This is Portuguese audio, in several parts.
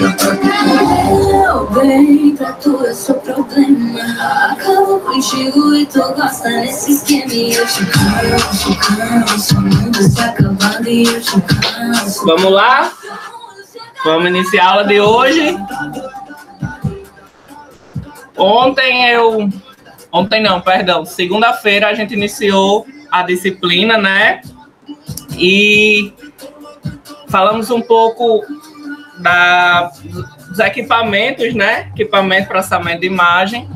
Eu bem pra tu, eu sou problema. Acabo contigo e tu gosta desse esquema. E eu te canso, o mundo está acabando e eu te canso. Vamos lá? Vamos iniciar a aula de hoje. Segunda-feira a gente iniciou a disciplina, né? E falamos um pouco dos equipamentos, né? Equipamento, processamento de imagem.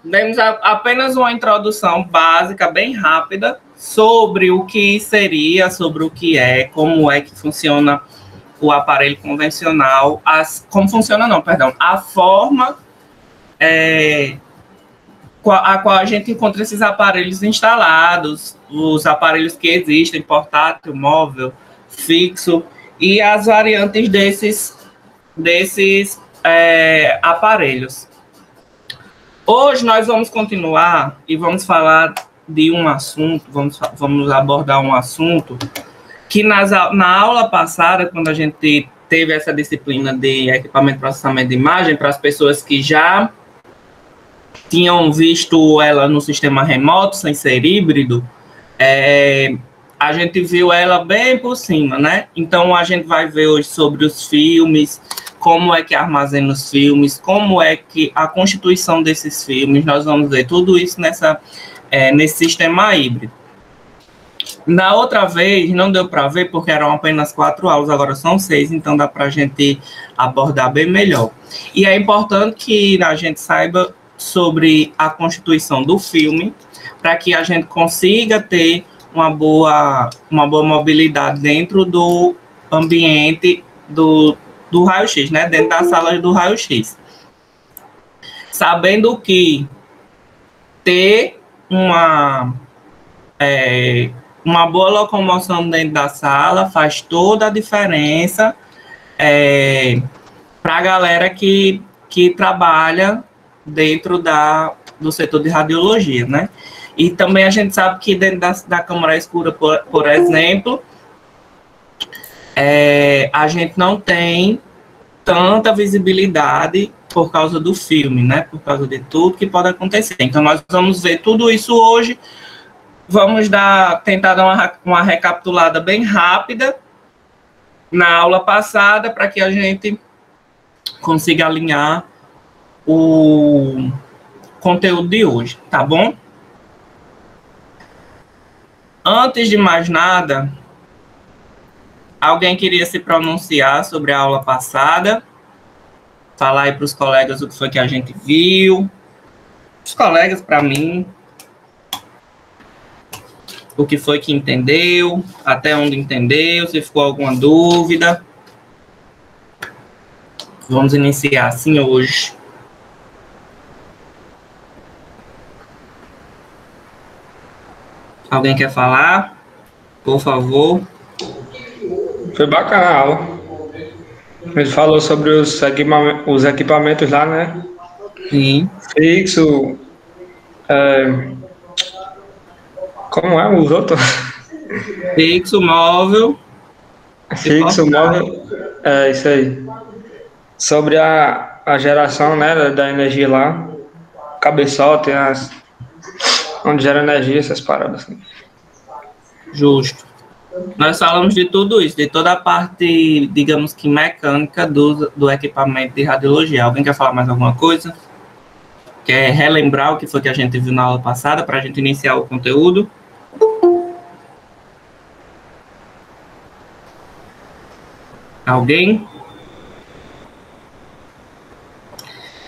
Demos apenas uma introdução básica, bem rápida, sobre o que seria, sobre o que é, como é que funciona o aparelho convencional, a forma a qual a gente encontra esses aparelhos instalados, os aparelhos que existem, portátil, móvel, fixo, e as variantes desses aparelhos. Hoje nós vamos continuar e vamos falar de um assunto, vamos abordar um assunto que na aula passada, quando a gente teve essa disciplina de equipamento de processamento de imagem, para as pessoas que já tinham visto ela no sistema remoto, sem ser híbrido, a gente viu ela bem por cima, né? Então, a gente vai ver hoje sobre os filmes, como é que armazena os filmes, como é que a constituição desses filmes, nós vamos ver tudo isso nesse sistema híbrido. Na outra vez, não deu para ver, porque eram apenas 4 aulas, agora são 6, então dá para a gente abordar bem melhor. E é importante que a gente saiba sobre a constituição do filme, para que a gente consiga ter uma boa mobilidade dentro do ambiente do raio-x, né? Dentro da sala do raio-x. Sabendo que ter uma boa locomoção dentro da sala faz toda a diferença para a galera que trabalha dentro do setor de radiologia, né? E também a gente sabe que dentro da câmara escura, por exemplo, a gente não tem tanta visibilidade por causa do filme, né? Por causa de tudo que pode acontecer. Então, nós vamos ver tudo isso hoje. Vamos tentar dar uma recapitulada bem rápida na aula passada, para que a gente consiga alinhar o conteúdo de hoje, tá bom? Antes de mais nada, alguém queria se pronunciar sobre a aula passada? Falar aí para os colegas o que foi que a gente viu. Os colegas, para mim, o que foi que entendeu, até onde entendeu, se ficou alguma dúvida. Vamos iniciar assim hoje. Alguém quer falar? Por favor. Foi bacana a aula. Ele falou sobre os equipamentos lá, né? Sim. Fixo. Como é os outros? Fixo, móvel. Fixo, móvel. É isso aí. Sobre a geração, né, da energia lá. Cabeçote, onde gera energia, essas paradas assim. Justo. Nós falamos de tudo isso, de toda a parte, digamos que mecânica do equipamento de radiologia. Alguém quer falar mais alguma coisa? Quer relembrar o que foi que a gente viu na aula passada, para a gente iniciar o conteúdo? Alguém?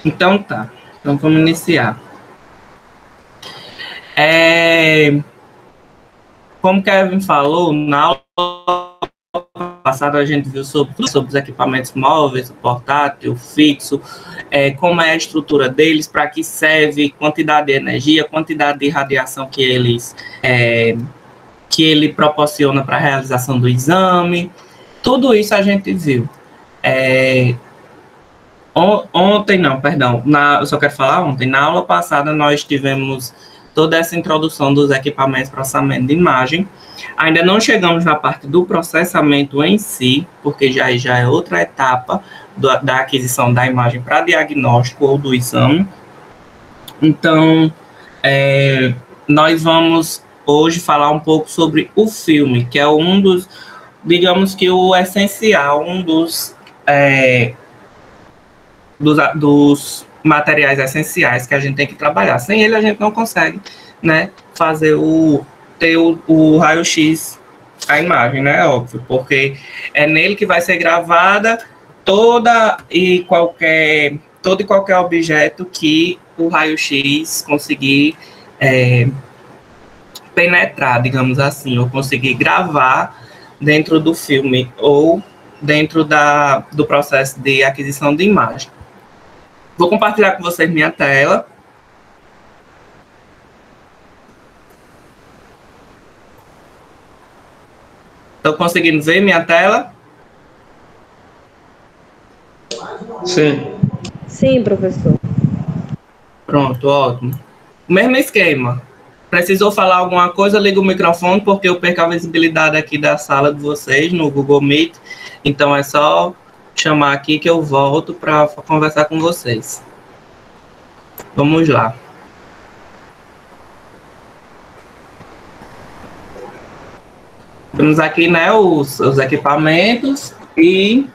Então tá. Então vamos iniciar. Como Kevin falou, na aula passada a gente viu sobre os equipamentos móveis, portátil, fixo, como é a estrutura deles, para que serve, quantidade de energia, quantidade de radiação que ele proporciona para a realização do exame. Tudo isso a gente viu. Eu só quero falar ontem, na aula passada nós tivemos toda essa introdução dos equipamentos de processamento de imagem. Ainda não chegamos na parte do processamento em si, porque já é outra etapa da aquisição da imagem para diagnóstico ou do exame. Então, nós vamos hoje falar um pouco sobre o filme, que é um dos, digamos que o essencial, um dos materiais essenciais que a gente tem que trabalhar. Sem ele, a gente não consegue, né, ter o raio-x, a imagem, né, óbvio, porque é nele que vai ser gravada todo e qualquer objeto que o raio-x conseguir penetrar, digamos assim, ou conseguir gravar dentro do filme ou dentro do processo de aquisição de imagem. Vou compartilhar com vocês minha tela. Estão conseguindo ver minha tela? Sim. Sim, professor. Pronto, ótimo. Mesmo esquema. Precisou falar alguma coisa, liga o microfone, porque eu perco a visibilidade aqui da sala de vocês no Google Meet. Então é só chamar aqui que eu volto para conversar com vocês. Vamos lá. Temos aqui, né, os equipamentos e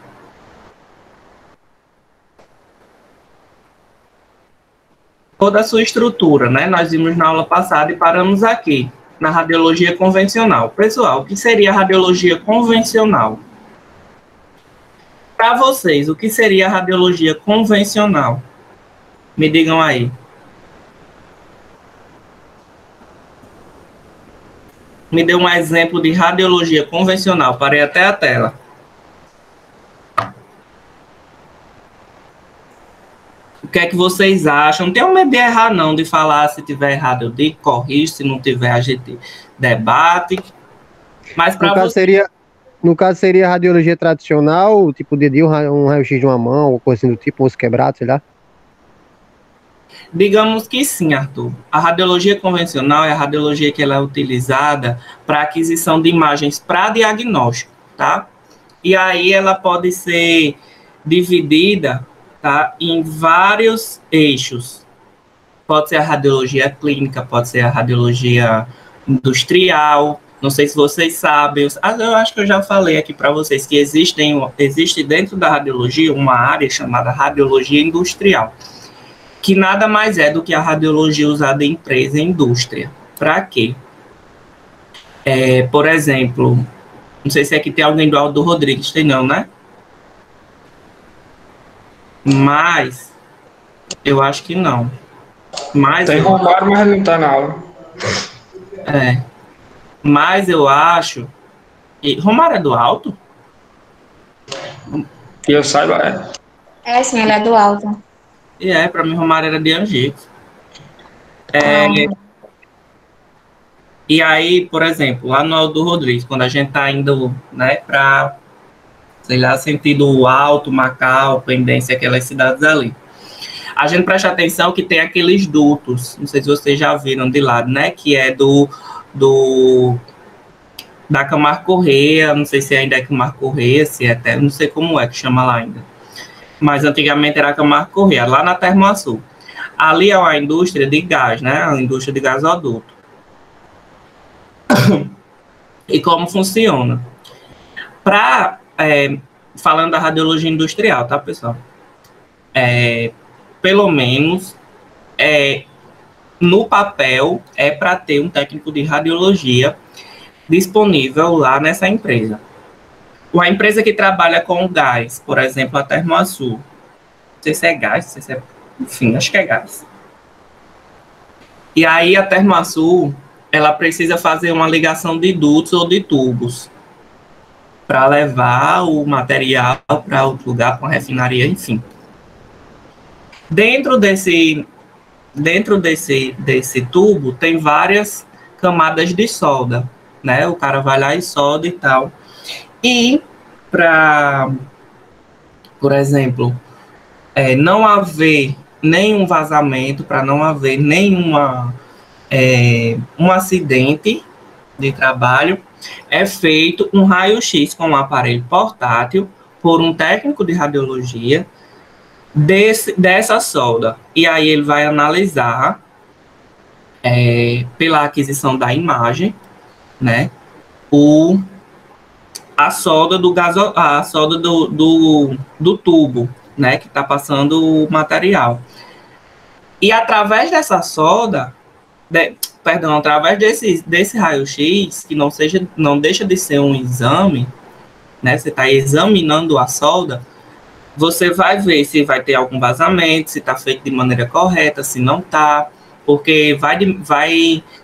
toda a sua estrutura, né? Nós vimos na aula passada e paramos aqui, na radiologia convencional. Pessoal, o que seria a radiologia convencional? Para vocês, o que seria a radiologia convencional? Me digam aí. Me dê um exemplo de radiologia convencional. Parei até a tela. O que é que vocês acham? Não tenham medo de errar, não, de falar. Se tiver errado, eu digo, corrijo. Se não tiver, a gente debate. Mas para você... No caso, seria radiologia tradicional, tipo um raio-x de uma mão, ou coisa assim do tipo, um osso quebrado, sei lá? Digamos que sim, Arthur. A radiologia convencional é a radiologia que ela é utilizada para aquisição de imagens para diagnóstico, tá? E aí ela pode ser dividida, tá, em vários eixos. Pode ser a radiologia clínica, pode ser a radiologia industrial. Não sei se vocês sabem, eu acho que eu já falei aqui para vocês que existe dentro da radiologia uma área chamada radiologia industrial, que nada mais é do que a radiologia usada em empresa e indústria. Para quê? Por exemplo, não sei se aqui tem alguém do Aldo Rodrigues, tem não, né? Mas, eu acho que não. Mas tem Romário, mas não está na aula. Mas eu acho... Romário é do Alto? Que eu saiba, é. Sim, ele é do Alto. E para mim, Romário era de Angicos. E aí, por exemplo, lá no Aldo Rodrigues, quando a gente está indo, né, para, sei lá, sentido Alto, Macau, Pendência, aquelas cidades ali, a gente presta atenção que tem aqueles dutos, não sei se vocês já viram de lado, né, que é da Camargo Corrêa, não sei se ainda é Camargo Corrêa, se é até, não sei como é que chama lá ainda. Mas antigamente era Camargo Corrêa, lá na Termoaçu. Ali é uma indústria de gás, né? A indústria de gasoduto. E como funciona? Falando da radiologia industrial, tá, pessoal? Pelo menos, no papel, é para ter um técnico de radiologia disponível lá nessa empresa. Uma empresa que trabalha com gás, por exemplo, a Termoaçu. Não sei se é gás, não sei se é... Enfim, acho que é gás. E aí a Termoaçu, ela precisa fazer uma ligação de dutos ou de tubos para levar o material para outro lugar, para uma refinaria, enfim. Dentro desse tubo tem várias camadas de solda, né? O cara vai lá e solda e tal. E para, por exemplo, não haver nenhum vazamento, para não haver nenhuma um acidente de trabalho, é feito um raio-x com um aparelho portátil por um técnico de radiologia dessa solda. E aí ele vai analisar, pela aquisição da imagem, né, a solda do tubo, né, que está passando o material. E através dessa solda, através desse raio-x, que não deixa de ser um exame, né, você está examinando a solda, você vai ver se vai ter algum vazamento, se está feito de maneira correta, se não está, porque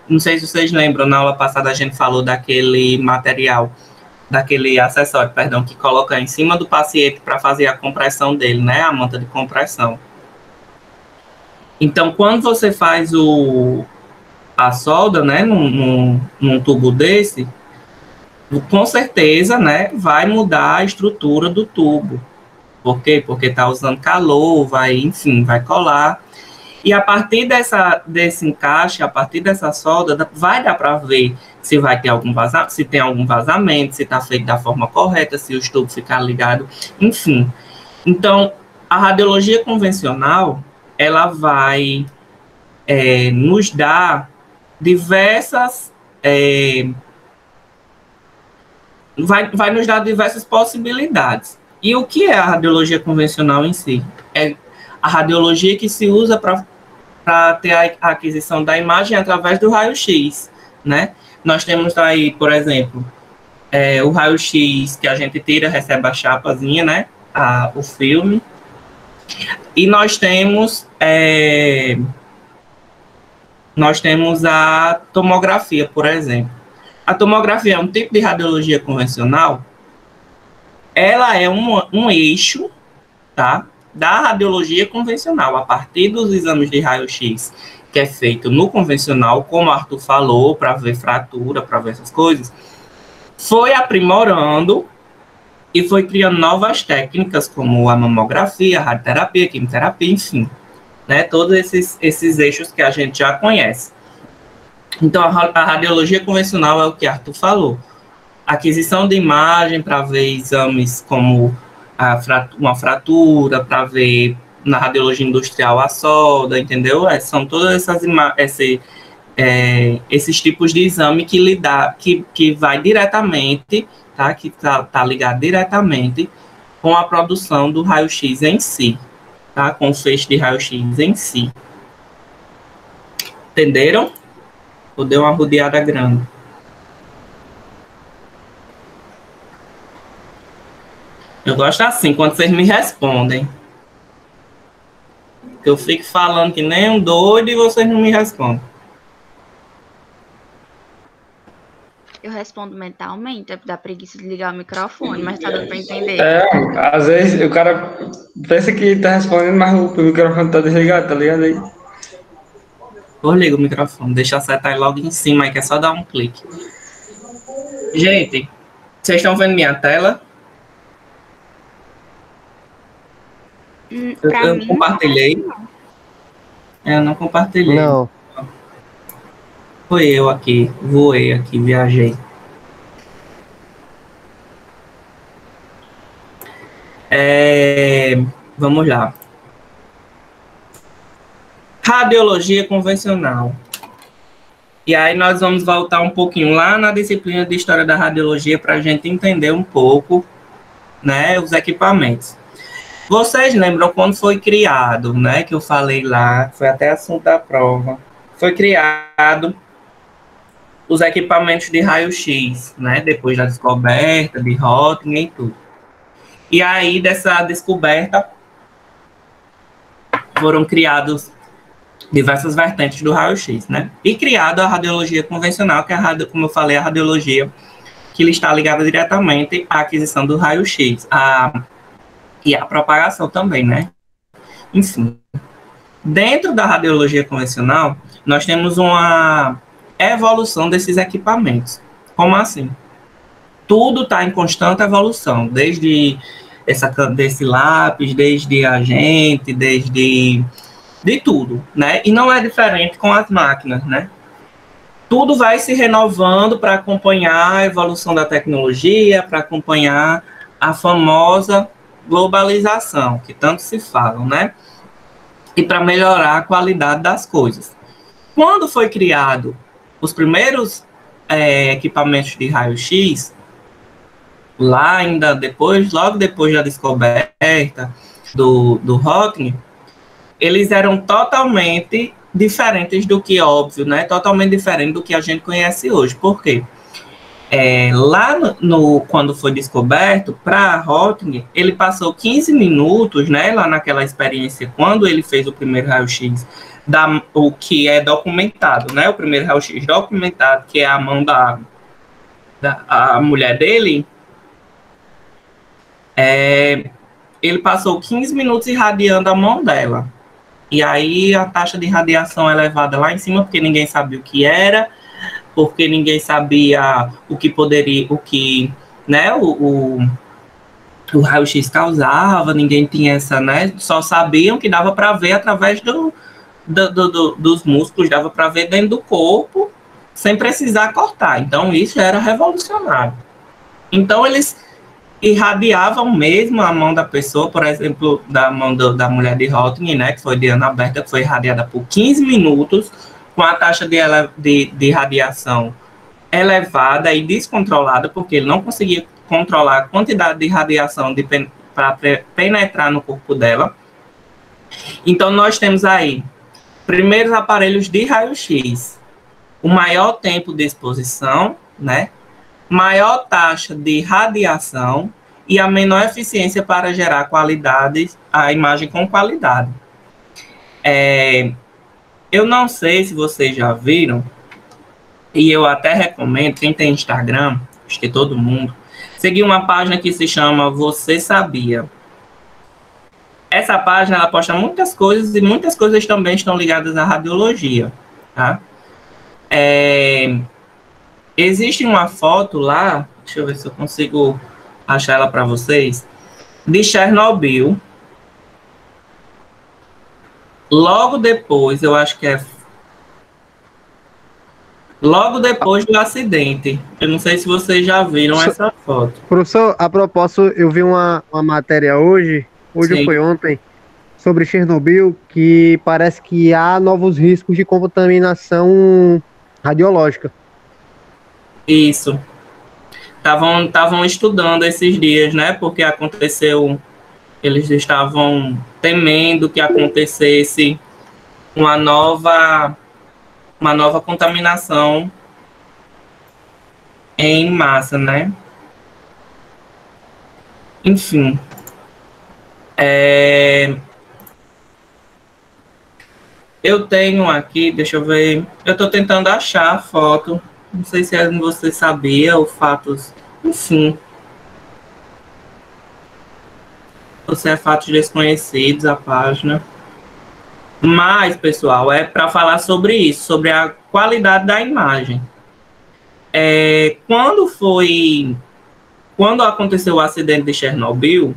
não sei se vocês lembram, na aula passada a gente falou daquele material, daquele acessório, perdão, que coloca em cima do paciente para fazer a compressão dele, né, a manta de compressão. Então, quando você faz a solda, né, num tubo desse, com certeza, né, vai mudar a estrutura do tubo. Por quê? Porque está usando calor, enfim, vai colar. E a partir desse encaixe, a partir dessa solda, vai dar para ver se vai ter se tem algum vazamento, se está feito da forma correta, se os tubos ficaram ligados, enfim. Então, a radiologia convencional, ela vai nos dar diversas... vai nos dar diversas possibilidades. E o que é a radiologia convencional em si? É a radiologia que se usa para ter a aquisição da imagem através do raio-x, né? Nós temos aí, por exemplo, o raio-x que a gente tira, recebe a chapazinha, né? O filme. E nós temos a tomografia, por exemplo. A tomografia é um tipo de radiologia convencional. Ela é um eixo, tá, da radiologia convencional, a partir dos exames de raio-x, que é feito no convencional, como o Arthur falou, para ver fratura, para ver essas coisas, foi aprimorando e foi criando novas técnicas, como a mamografia, a radioterapia, a quimioterapia, enfim, né, todos esses eixos que a gente já conhece. Então, a radiologia convencional é o que Arthur falou. Aquisição de imagem para ver exames como uma fratura, para ver na radiologia industrial a solda, entendeu? São todas esses tipos de exame que vai diretamente, tá? Que tá ligado diretamente com a produção do raio-x em si, tá? Com o feixe de raio-x em si. Entenderam? Ou deu uma rodeada grande? Eu gosto assim, quando vocês me respondem. Eu fico falando que nem um doido e vocês não me respondem. Eu respondo mentalmente, dá preguiça de ligar o microfone, mas tá dando pra entender. Às vezes o cara pensa que tá respondendo, mas o microfone tá desligado, tá ligado aí? Eu ligo o microfone, deixa acertar logo em cima, aí que é só dar um clique. Gente, vocês estão vendo minha tela? Eu compartilhei. Eu não compartilhei. Não. Foi eu aqui, voei aqui, viajei. Vamos lá. Radiologia convencional. E aí nós vamos voltar um pouquinho lá na disciplina de História da Radiologia para a gente entender um pouco, né, os equipamentos. Vocês lembram quando foi criado, né, que eu falei lá, foi até assunto da prova, foi criado os equipamentos de raio-x, né, depois da descoberta de Röntgen e tudo. E aí, dessa descoberta, foram criados diversas vertentes do raio-x, né? E criada a radiologia convencional, que é, como eu falei, a radiologia que está ligada diretamente à aquisição do raio-x, e à propagação também, né? Enfim, dentro da radiologia convencional, nós temos uma evolução desses equipamentos. Como assim? Tudo está em constante evolução, desde desse lápis, desde agente, desde de tudo, né? E não é diferente com as máquinas, né? tudo vai se renovando para acompanhar a evolução da tecnologia, para acompanhar a famosa globalização, que tanto se falam, né? E para melhorar a qualidade das coisas. Quando foi criado os primeiros equipamentos de raio-x, lá ainda depois, logo depois da descoberta do Röntgen, eles eram totalmente diferentes do que, óbvio, né? Totalmente diferente do que a gente conhece hoje. Por quê? Lá quando foi descoberto, para Röntgen, ele passou 15 minutos, né? Lá naquela experiência, quando ele fez o primeiro raio-x, o que é documentado, né? O primeiro raio-x documentado, que é a mão a mulher dele, ele passou 15 minutos irradiando a mão dela. E aí a taxa de radiação é levada lá em cima, porque ninguém sabia o que era, porque ninguém sabia o que poderia, o que, né, o raio-x causava, ninguém tinha essa, né, só sabiam que dava para ver através dos músculos, dava para ver dentro do corpo, sem precisar cortar. Então isso era revolucionário. Então eles irradiavam mesmo a mão da pessoa, por exemplo, da mão da mulher de Röntgen, né, que foi de Ana Berta, que foi irradiada por 15 minutos, com a taxa de radiação elevada e descontrolada, porque ele não conseguia controlar a quantidade de radiação para penetrar no corpo dela. Então, nós temos aí, primeiros aparelhos de raio-x, o maior tempo de exposição, né, maior taxa de radiação e a menor eficiência para gerar a imagem com qualidade. Eu não sei se vocês já viram, e eu até recomendo, quem tem Instagram, acho que todo mundo, seguir uma página que se chama Você Sabia? Essa página, ela posta muitas coisas, e muitas coisas também estão ligadas à radiologia, tá? Existe uma foto lá, deixa eu ver se eu consigo achar ela para vocês, de Chernobyl. Logo depois, eu acho que logo depois do acidente. Eu não sei se vocês já viram essa foto. Professor, a propósito, eu vi uma matéria hoje ou foi ontem, sobre Chernobyl, que parece que há novos riscos de contaminação radiológica. Isso. Estavam estudando esses dias, né? Porque aconteceu, eles estavam temendo que acontecesse uma nova contaminação em massa, né? Enfim. Eu tenho aqui, deixa eu ver, eu estou tentando achar a foto. Não sei se você sabia, ou fatos, enfim. Ou se é fatos desconhecidos, a página. Mas, pessoal, é para falar sobre isso, sobre a qualidade da imagem. Quando aconteceu o acidente de Chernobyl,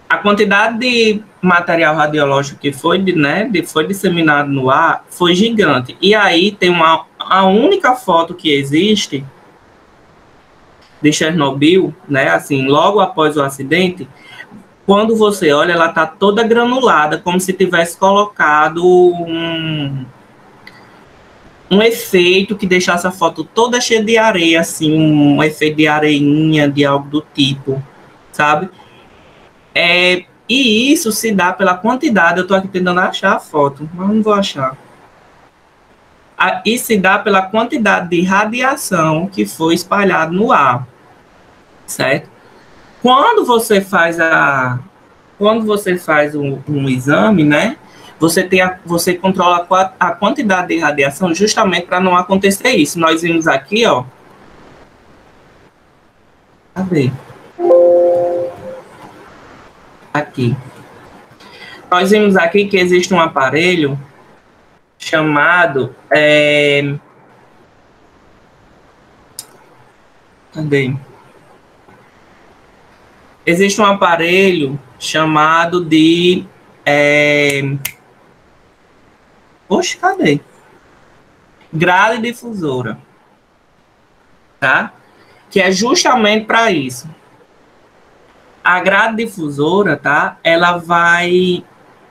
a quantidade de material radiológico que foi disseminado no ar foi gigante. E aí tem a única foto que existe de Chernobyl, né, assim, logo após o acidente, quando você olha, ela está toda granulada, como se tivesse colocado um efeito que deixasse a foto toda cheia de areia, assim, um efeito de areinha, de algo do tipo, sabe? E isso se dá pela quantidade, eu estou aqui tentando achar a foto, mas não vou achar. E se dá pela quantidade de radiação que foi espalhada no ar, certo? Quando você faz um exame, né, você controla a quantidade de radiação justamente para não acontecer isso. Nós vimos aqui, ó. Cadê? Aqui. Nós vimos aqui que existe um aparelho chamado... Cadê? Existe um aparelho chamado de... Poxa, cadê? grade difusora, tá? Que é justamente para isso. A grade difusora, tá? Ela vai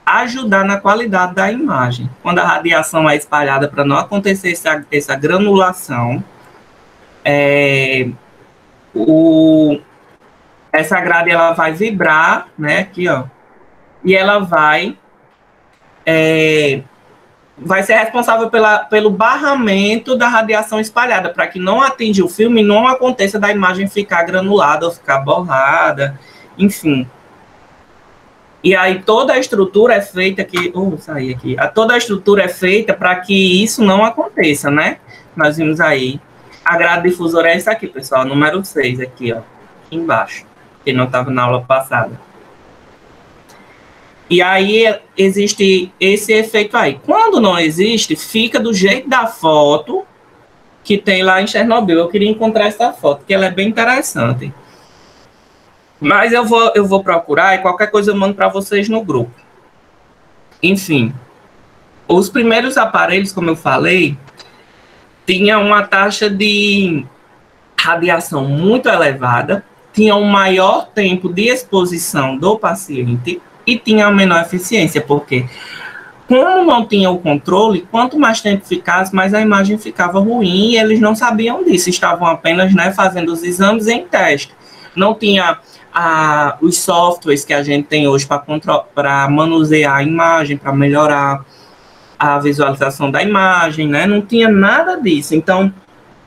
ajudar na qualidade da imagem. Quando a radiação é espalhada, para não acontecer essa granulação, essa grade ela vai vibrar, né? Aqui, ó. E ela vai ser responsável pelo barramento da radiação espalhada, para que não atinja o filme e não aconteça da imagem ficar granulada ou ficar borrada, enfim. E aí toda a estrutura é feita aqui, saí aqui. Toda a estrutura é feita para que isso não aconteça, né? Nós vimos aí. A grade difusora é essa aqui, pessoal, número 6 aqui, ó, aqui embaixo, que não estava na aula passada. E aí existe esse efeito aí. Quando não existe, fica do jeito da foto que tem lá em Chernobyl. Eu queria encontrar essa foto, que ela é bem interessante. Mas eu vou procurar e qualquer coisa eu mando para vocês no grupo. Enfim, os primeiros aparelhos, como eu falei, tinham uma taxa de radiação muito elevada, tinham um maior tempo de exposição do paciente e tinha a menor eficiência, porque como não tinha o controle, quanto mais tempo ficasse, mais a imagem ficava ruim e eles não sabiam disso, estavam apenas, né, fazendo os exames em teste. Não tinha os softwares que a gente tem hoje para manusear a imagem, para melhorar a visualização da imagem, né? Não tinha nada disso. Então,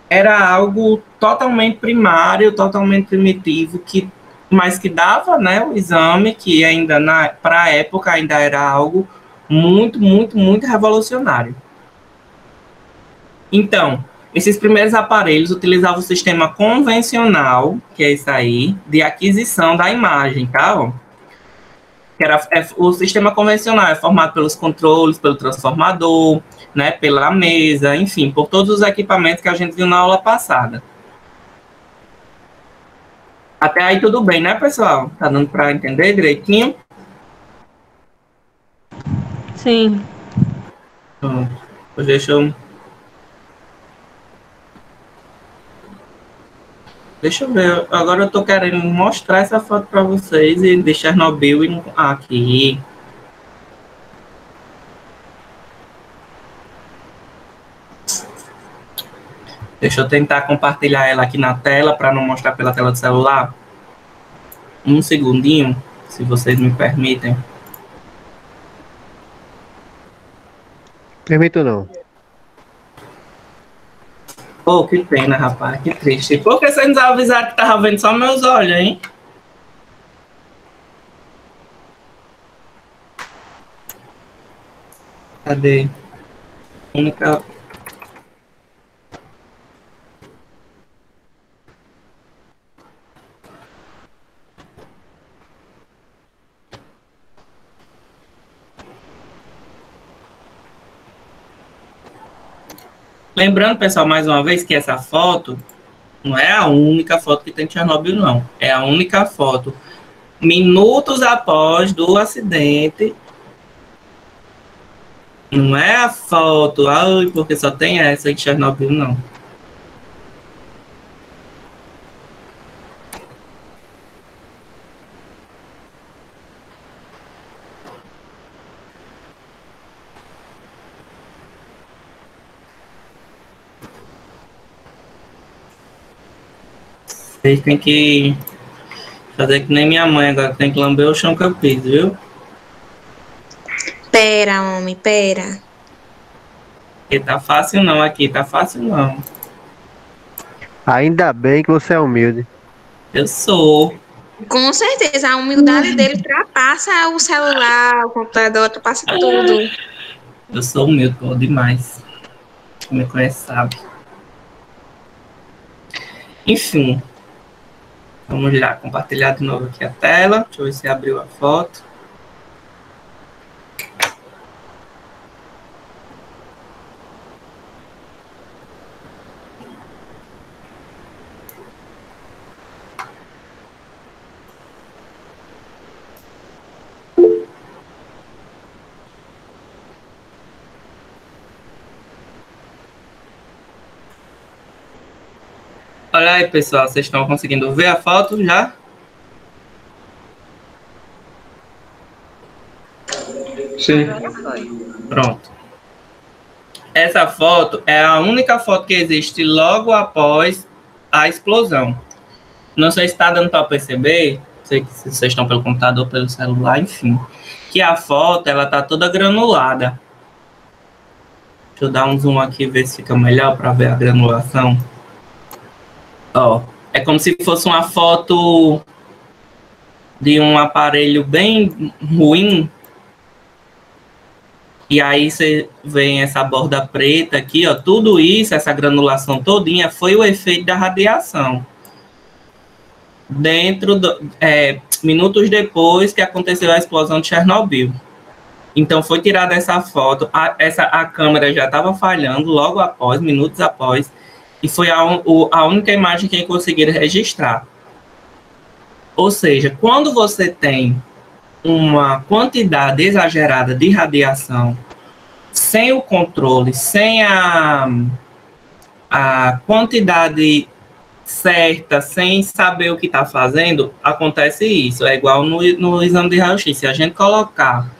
era algo totalmente primário, totalmente primitivo, mas que dava, né, o exame, que ainda para a época ainda era algo muito, muito, muito revolucionário. Então, esses primeiros aparelhos utilizavam o sistema convencional, que é isso aí, de aquisição da imagem, tá? O sistema convencional é formado pelos controles, pelo transformador, né, pela mesa, enfim, por todos os equipamentos que a gente viu na aula passada. Até aí tudo bem, né, pessoal? Tá dando para entender direitinho? Sim. Então, deixa eu ver. Agora eu tô querendo mostrar essa foto para vocês e de Chernobyl aqui. Deixa eu tentar compartilhar ela aqui na tela para não mostrar pela tela do celular. Um segundinho, se vocês me permitem. Permito não. Pô, que pena, rapaz, que triste. Por que vocês nos avisaram que tava vendo só meus olhos, hein? Cadê? Única... Lembrando, pessoal, mais uma vez, que essa foto não é a única foto que tem de Chernobyl, não. É a única foto minutos após do acidente. Não é a foto, porque só tem essa em Chernobyl, não. Vocês têm que fazer que nem minha mãe agora, tem que lamber o chão que eu fiz, viu? Pera, homem, pera. Porque tá fácil não aqui, tá fácil não. Ainda bem que você é humilde. Eu sou. Com certeza, a humildade dele ultrapassa o celular, o computador, ultrapassa tudo. Eu sou humilde, pô, demais. Quem me conhece sabe. Enfim. Vamos lá, compartilhar de novo aqui a tela. Deixa eu ver se abriu a foto. Olha aí, pessoal, vocês estão conseguindo ver a foto já? Sim. Pronto. Essa foto é a única foto que existe logo após a explosão. Não sei se está dando para perceber, não sei se vocês estão pelo computador, pelo celular, enfim, que a foto ela tá toda granulada. Deixa eu dar um zoom aqui, ver se fica melhor para ver a granulação. Ó, é como se fosse uma foto de um aparelho bem ruim. E aí você vê essa borda preta aqui, ó, tudo isso, essa granulação todinha, foi o efeito da radiação. Minutos depois que aconteceu a explosão de Chernobyl. Então foi tirada essa foto, a câmera já estava falhando logo após, minutos após, e foi a única imagem que conseguiram registrar. Ou seja, quando você tem uma quantidade exagerada de radiação, sem o controle, sem a quantidade certa, sem saber o que está fazendo, acontece isso. É igual no exame de raio-x. Se a gente colocar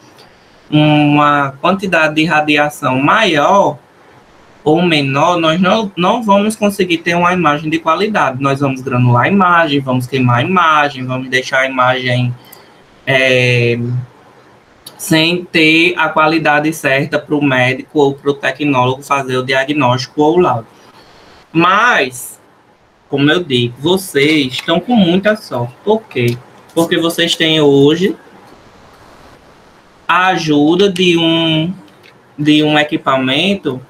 uma quantidade de radiação maior ou menor, nós não vamos conseguir ter uma imagem de qualidade. Nós vamos granular a imagem, vamos queimar a imagem, vamos deixar a imagem sem ter a qualidade certa para o médico ou para o tecnólogo fazer o diagnóstico ou o laudo. Mas, como eu digo, vocês estão com muita sorte. Por quê? Porque vocês têm hoje a ajuda de um equipamento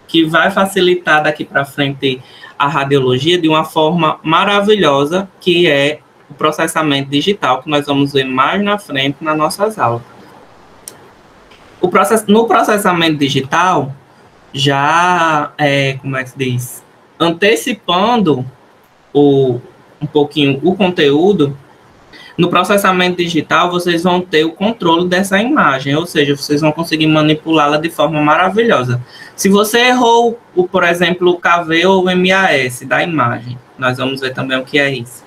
que vai facilitar daqui para frente a radiologia de uma forma maravilhosa, que é o processamento digital, que nós vamos ver mais na frente nas nossas aulas. No processamento digital, já, como é que se diz? Antecipando um pouquinho o conteúdo, no processamento digital, vocês vão ter o controle dessa imagem, ou seja, vocês vão conseguir manipulá-la de forma maravilhosa. Se você errou, por exemplo, o KV ou o MAS da imagem, nós vamos ver também o que é isso.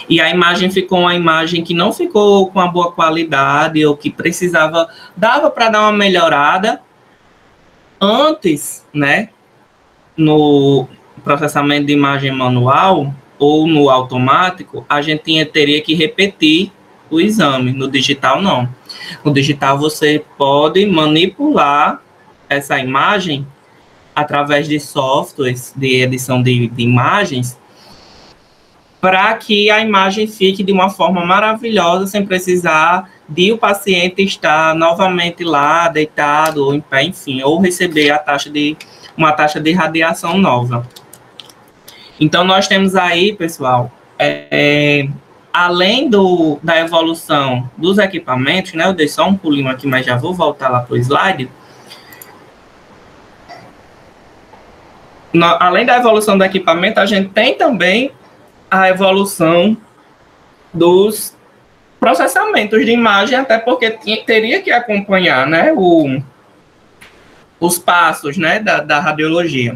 E a imagem ficou uma imagem que não ficou com uma boa qualidade, ou que dava para dar uma melhorada antes, né, no processamento de imagem manual, ou no automático, a gente teria que repetir o exame. No digital, não. No digital, você pode manipular essa imagem através de softwares de edição de imagens para que a imagem fique de uma forma maravilhosa, sem precisar de o paciente estar novamente lá, deitado ou em pé, enfim, ou receber uma taxa de radiação nova. Então, nós temos aí, pessoal, além da evolução dos equipamentos, né? Eu dei só um pulinho aqui, mas já vou voltar lá para o slide. Além da evolução do equipamento, a gente tem também a evolução dos processamentos de imagem, até porque teria que acompanhar, né, os passos, né, da radiologia.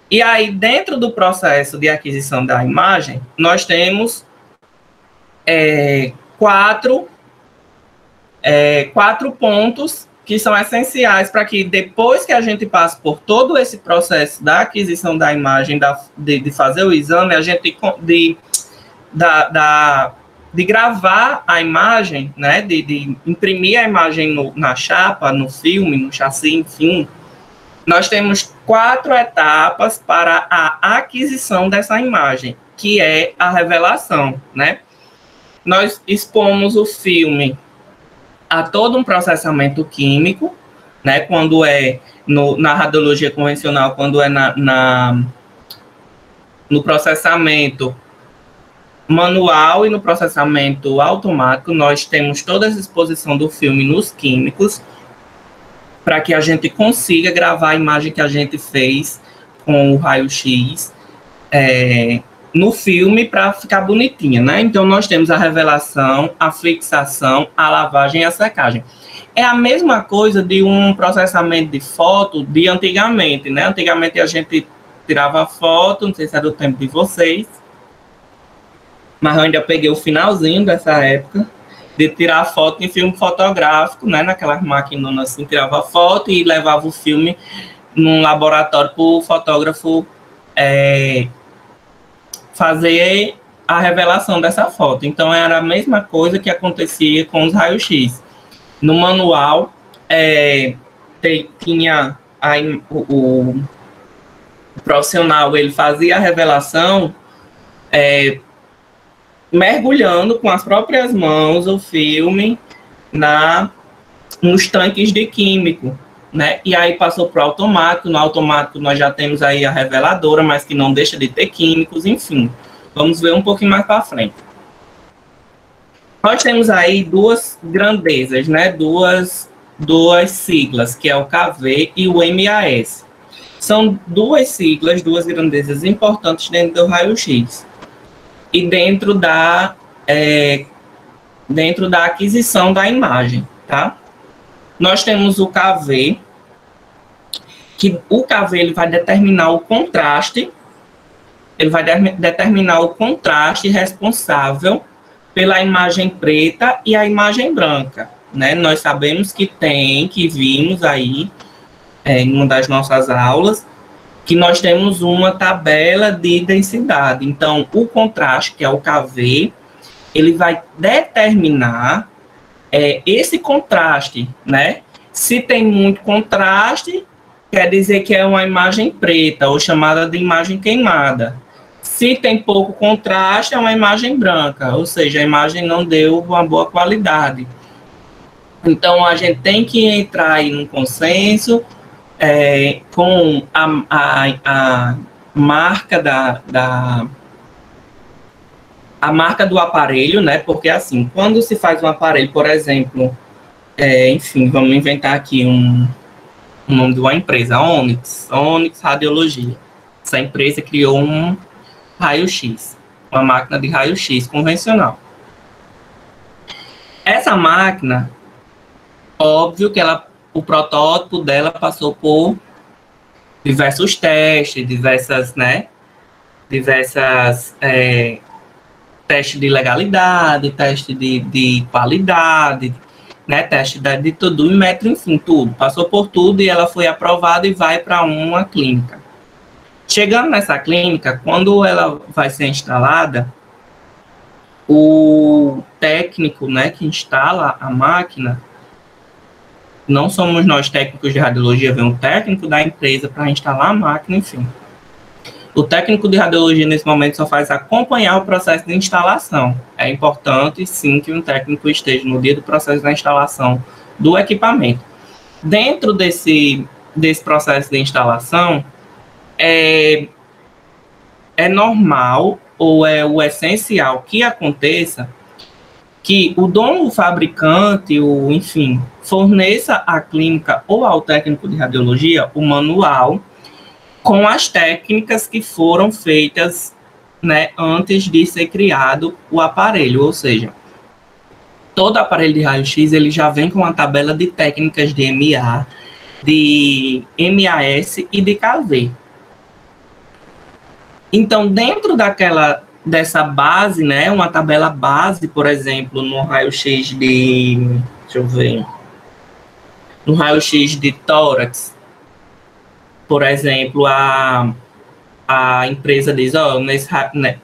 E aí, dentro do processo de aquisição da imagem, nós temos quatro pontos que são essenciais para que, depois que a gente passe por todo esse processo da aquisição da imagem, de fazer o exame, a gente de gravar a imagem, né, de imprimir a imagem na chapa, no filme, no chassi, enfim, nós temos 4 etapas para a aquisição dessa imagem, que é a revelação, né? Nós expomos o filme a todo um processamento químico, né? Quando é na radiologia convencional, quando é no processamento manual e no processamento automático, nós temos toda essa exposição do filme nos químicos, para que a gente consiga gravar a imagem que a gente fez com o raio-x no filme para ficar bonitinha, né? Então, nós temos a revelação, a fixação, a lavagem e a secagem. É a mesma coisa de um processamento de foto de antigamente, né? Antigamente a gente tirava foto, não sei se é do tempo de vocês, mas eu ainda peguei o finalzinho dessa época, de tirar foto em filme fotográfico, né, naquelas máquinas assim, tirava foto e levava o filme num laboratório para o fotógrafo fazer a revelação dessa foto. Então, era a mesma coisa que acontecia com os raios-x. No manual, tinha o profissional, ele fazia a revelação mergulhando com as próprias mãos o filme nos tanques de químico, né? E aí passou para o automático. No automático nós já temos aí a reveladora, mas que não deixa de ter químicos, enfim. Vamos ver um pouquinho mais para frente. Nós temos aí duas grandezas, né? Duas siglas, que é o KV e o MAS. São duas siglas, duas grandezas importantes dentro do raio-x. E dentro da aquisição da imagem, tá? Nós temos o KV, que o KV ele vai determinar o contraste, responsável pela imagem preta e a imagem branca, né? Nós sabemos que vimos aí em uma das nossas aulas, que nós temos uma tabela de densidade. Então, o contraste, que é o KV, ele vai determinar esse contraste, né? Se tem muito contraste, quer dizer que é uma imagem preta, ou chamada de imagem queimada. Se tem pouco contraste, é uma imagem branca, ou seja, a imagem não deu uma boa qualidade. Então, a gente tem que entrar aí num consenso com a marca a marca do aparelho, né? Porque assim, quando se faz um aparelho, por exemplo, enfim, vamos inventar aqui o nome de uma empresa, Onyx Radiologia. Essa empresa criou um raio-x, uma máquina de raio-x convencional. Essa máquina, óbvio que o protótipo dela passou por diversos testes, diversas testes de legalidade, teste de qualidade, né, teste de tudo, enfim, tudo. Passou por tudo e ela foi aprovada e vai para uma clínica. Chegando nessa clínica, quando ela vai ser instalada, o técnico, né, que instala a máquina, não somos nós técnicos de radiologia, vem um técnico da empresa para instalar a máquina, enfim. O técnico de radiologia, nesse momento, só faz acompanhar o processo de instalação. É importante, sim, que um técnico esteja no dia do processo da instalação do equipamento. Dentro desse processo de instalação, é normal, ou é o essencial que aconteça, que o dono, o fabricante, enfim, forneça à clínica ou ao técnico de radiologia o manual com as técnicas que foram feitas, né, antes de ser criado o aparelho. Ou seja, todo aparelho de raio-x ele já vem com uma tabela de técnicas de MA, de MAS e de KV. Então, dentro dessa base, né, uma tabela base, por exemplo, no raio-x deixa eu ver, no raio-x de tórax, por exemplo, a empresa diz,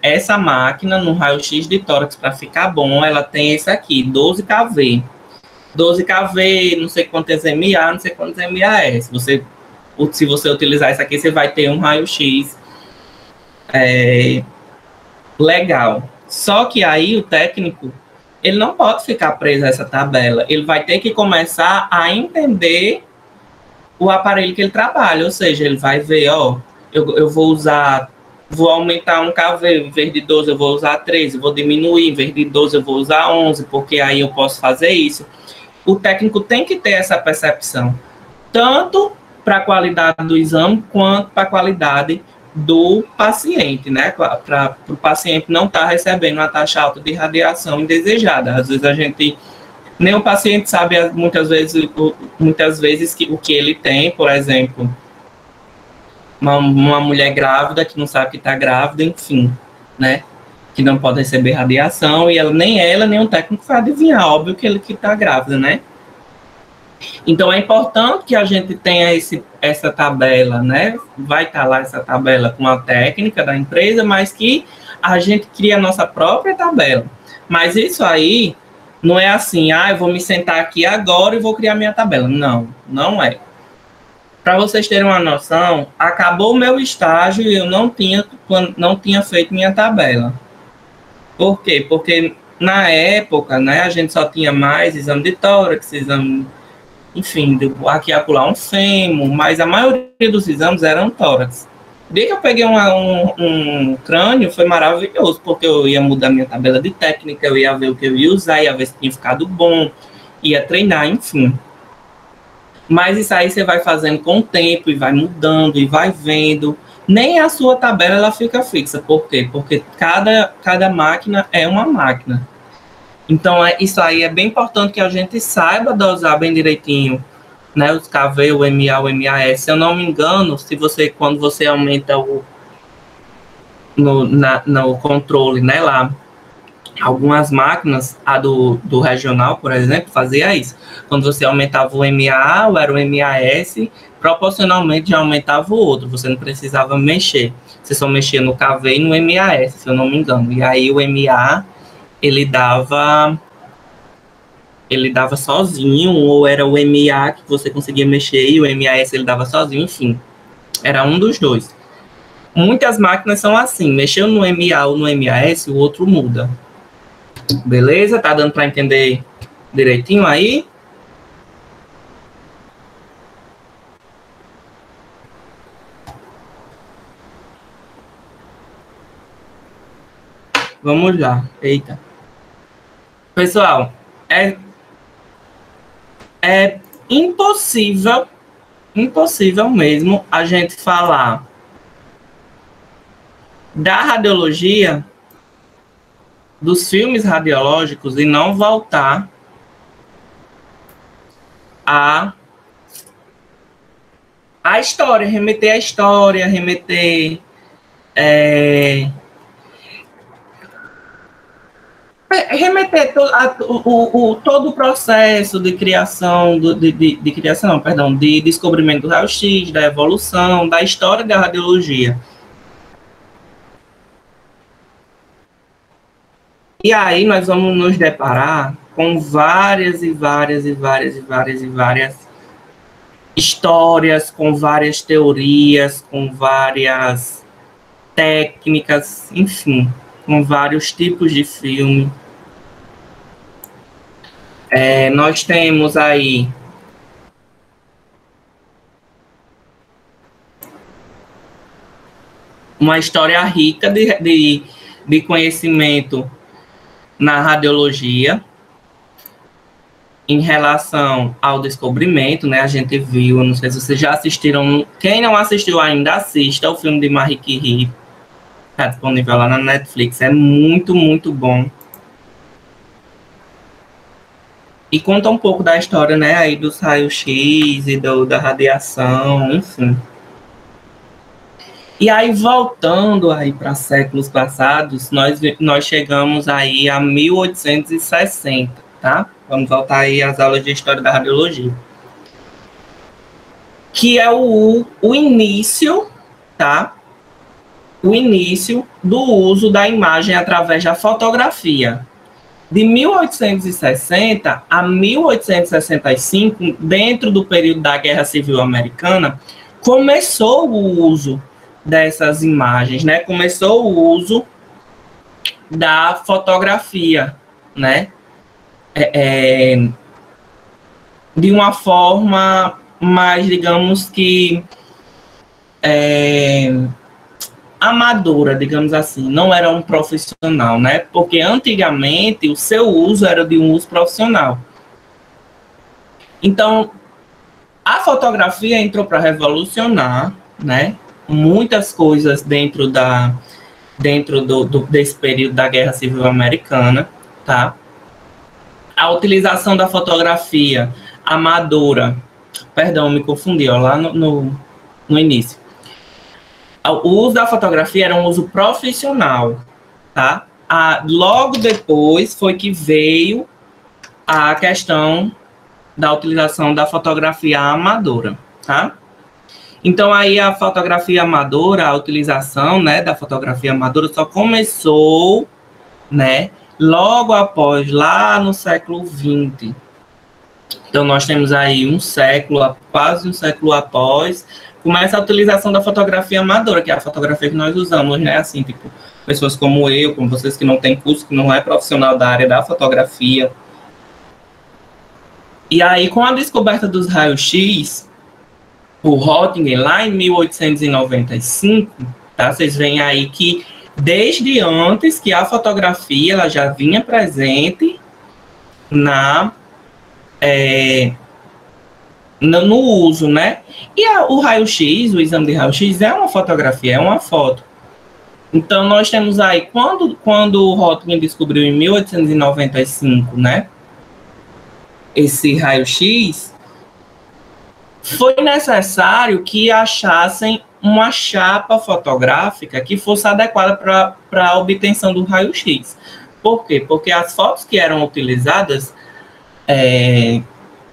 essa máquina no raio-x de tórax, para ficar bom, ela tem esse aqui, 12 kV. 12 kV, não sei quantos MA, não sei quantos MAS. Se você utilizar isso aqui, você vai ter um raio-x legal. Só que aí o técnico, ele não pode ficar preso a essa tabela. Ele vai ter que começar a entender o aparelho que ele trabalha. Ou seja, ele vai ver, eu vou aumentar um KV, em vez de 12 eu vou usar 13, vou diminuir, em vez de 12 eu vou usar 11, porque aí eu posso fazer isso. O técnico tem que ter essa percepção, tanto para a qualidade do exame, quanto para a qualidade do paciente, né? Para o paciente não estar recebendo uma taxa alta de radiação indesejada. Às vezes nem o paciente sabe muitas vezes que o que ele tem, por exemplo, uma mulher grávida que não sabe que está grávida, enfim, né? Que não pode receber radiação, e nem ela, nem o técnico vai adivinhar, óbvio que ele que está grávida, né? Então, é importante que a gente tenha essa tabela, né? Vai estar lá essa tabela com a técnica da empresa, mas que a gente cria a nossa própria tabela. Mas isso aí não é assim, eu vou me sentar aqui agora e vou criar minha tabela. Não, não é. Para vocês terem uma noção, acabou o meu estágio e eu não tinha feito minha tabela. Por quê? Porque na época, né, a gente só tinha mais exame de tórax, exame, enfim, aqui e acolá um fêmur, mas a maioria dos exames eram tórax. Desde que eu peguei um crânio, foi maravilhoso, porque eu ia mudar minha tabela de técnica, eu ia ver o que eu ia usar, ia ver se tinha ficado bom, ia treinar, enfim. Mas isso aí você vai fazendo com o tempo, e vai mudando, e vai vendo. Nem a sua tabela ela fica fixa. Por quê? Porque cada máquina é uma máquina. Então, isso aí é bem importante que a gente saiba dosar bem direitinho, né, os KV, o MA, o MAS. Se eu não me engano, quando você aumenta no controle, né, lá, algumas máquinas, a do regional, por exemplo, fazia isso. Quando você aumentava o MA, ou era o MAS, proporcionalmente já aumentava o outro. Você não precisava mexer. Você só mexia no KV e no MAS, se eu não me engano. E aí o MA, ele dava sozinho, ou era o MA que você conseguia mexer e o MAS ele dava sozinho, enfim. Era um dos dois. Muitas máquinas são assim, mexeu no MA ou no MAS, o outro muda. Beleza? Tá dando para entender direitinho aí? Vamos lá. Eita. Pessoal, é impossível mesmo a gente falar da radiologia, dos filmes radiológicos, e não voltar a história, remeter à história, remeter todo o processo de criação, de descobrimento do raio-x, da evolução, da história da radiologia. E aí nós vamos nos deparar com várias histórias, com várias teorias, com várias técnicas, enfim, com vários tipos de filme. Nós temos aí uma história rica de conhecimento na radiologia em relação ao descobrimento, né? A gente viu, não sei se vocês já assistiram, quem não assistiu ainda, assista o filme de Marie Curie, está disponível lá na Netflix, é muito, muito bom. E conta um pouco da história, né, aí dos raios-x e da radiação, enfim. E aí, voltando aí para séculos passados, nós chegamos aí a 1860, tá? Vamos voltar aí às aulas de História da Radiologia. Que é o início, tá? O início do uso da imagem através da fotografia. De 1860 a 1865, dentro do período da Guerra Civil Americana, começou o uso dessas imagens, né? Começou o uso da fotografia, né? De uma forma mais, digamos que, amadora, digamos assim, não era um profissional, né? Porque antigamente o seu uso era de um uso profissional. Então, a fotografia entrou para revolucionar, né? Muitas coisas dentro desse período da Guerra Civil Americana, tá? A utilização da fotografia amadora, perdão, me confundi, ó, lá no início. O uso da fotografia era um uso profissional, tá? Logo depois foi que veio a questão da utilização da fotografia amadora, tá? Então, aí a fotografia amadora, a utilização, né, da fotografia amadora só começou, né, logo após, lá no século XX. Então, nós temos aí um século, quase um século após, começa a utilização da fotografia amadora, que é a fotografia que nós usamos, né, assim, tipo, pessoas como eu, como vocês que não têm curso, que não é profissional da área da fotografia. E aí, com a descoberta dos raios-x, o Röntgen, lá em 1895, tá? Vocês veem aí que, desde antes, que a fotografia ela já vinha presente no uso, né? E o raio-x, o exame de raio-x, é uma fotografia, é uma foto. Então, nós temos aí, quando o Röntgen descobriu em 1895, né? Esse raio-x, foi necessário que achassem uma chapa fotográfica que fosse adequada para a obtenção do raio-x. Por quê? Porque as fotos que eram utilizadas,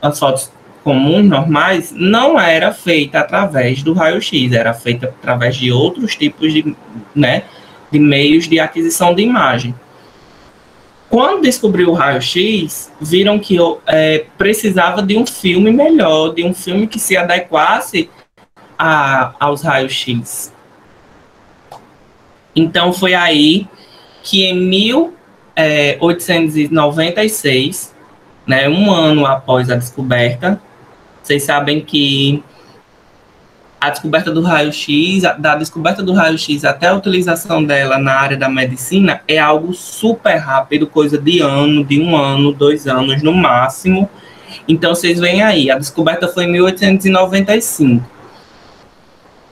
as fotos comuns, normais, não era feita através do raio-x, era feita através de outros tipos de meios de aquisição de imagem. Quando descobriu o raio-x, viram que precisava de um filme melhor, de um filme que se adequasse aos raios-x. Então, foi aí que em 1896, né, um ano após a descoberta, vocês sabem que a descoberta do raio-x, da descoberta do raio-x até a utilização dela na área da medicina é algo super rápido, coisa de um ano, 2 anos no máximo. Então, vocês veem aí, a descoberta foi em 1895.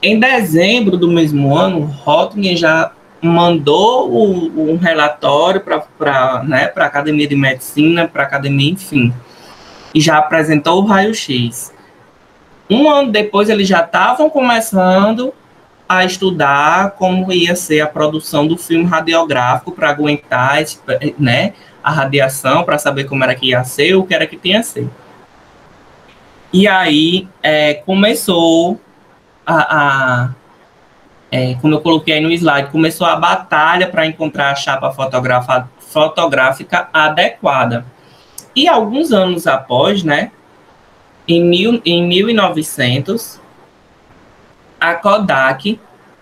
Em dezembro do mesmo ano, Röntgen já mandou um relatório para a Academia de Medicina, para a Academia, enfim, e já apresentou o raio-x. Um ano depois, eles já estavam começando a estudar como ia ser a produção do filme radiográfico para aguentar a radiação, para saber como era que ia ser, o que era que tinha a ser. E aí começou como eu coloquei aí no slide, começou a batalha para encontrar a chapa fotográfica adequada. E alguns anos após, né, em 1900, a Kodak,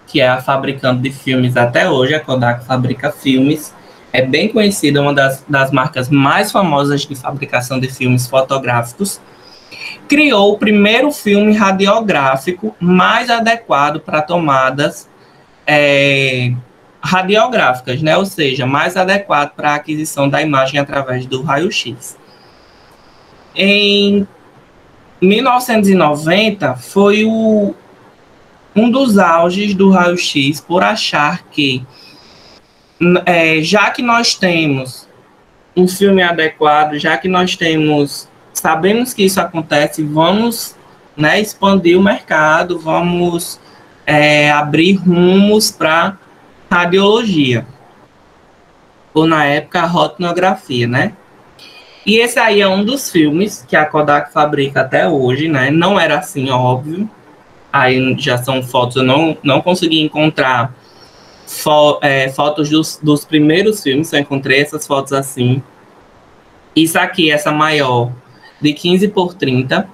que é a fabricante de filmes até hoje, a Kodak fabrica filmes, é bem conhecida, uma das marcas mais famosas de fabricação de filmes fotográficos, criou o primeiro filme radiográfico mais adequado para tomadas radiográficas, né? Ou seja, mais adequado para a aquisição da imagem através do raio-x. Em 1990 foi um dos auges do raio-x por achar que, já que nós temos um filme adequado, já que nós sabemos que isso acontece, vamos, né, expandir o mercado, vamos abrir rumos para radiologia, ou na época a rotnografia, né? E esse aí é um dos filmes que a Kodak fabrica até hoje, né? Não era assim, óbvio. Aí já são fotos, eu não consegui encontrar fotos dos primeiros filmes, só encontrei essas fotos assim. Isso aqui, essa maior, de 15x30,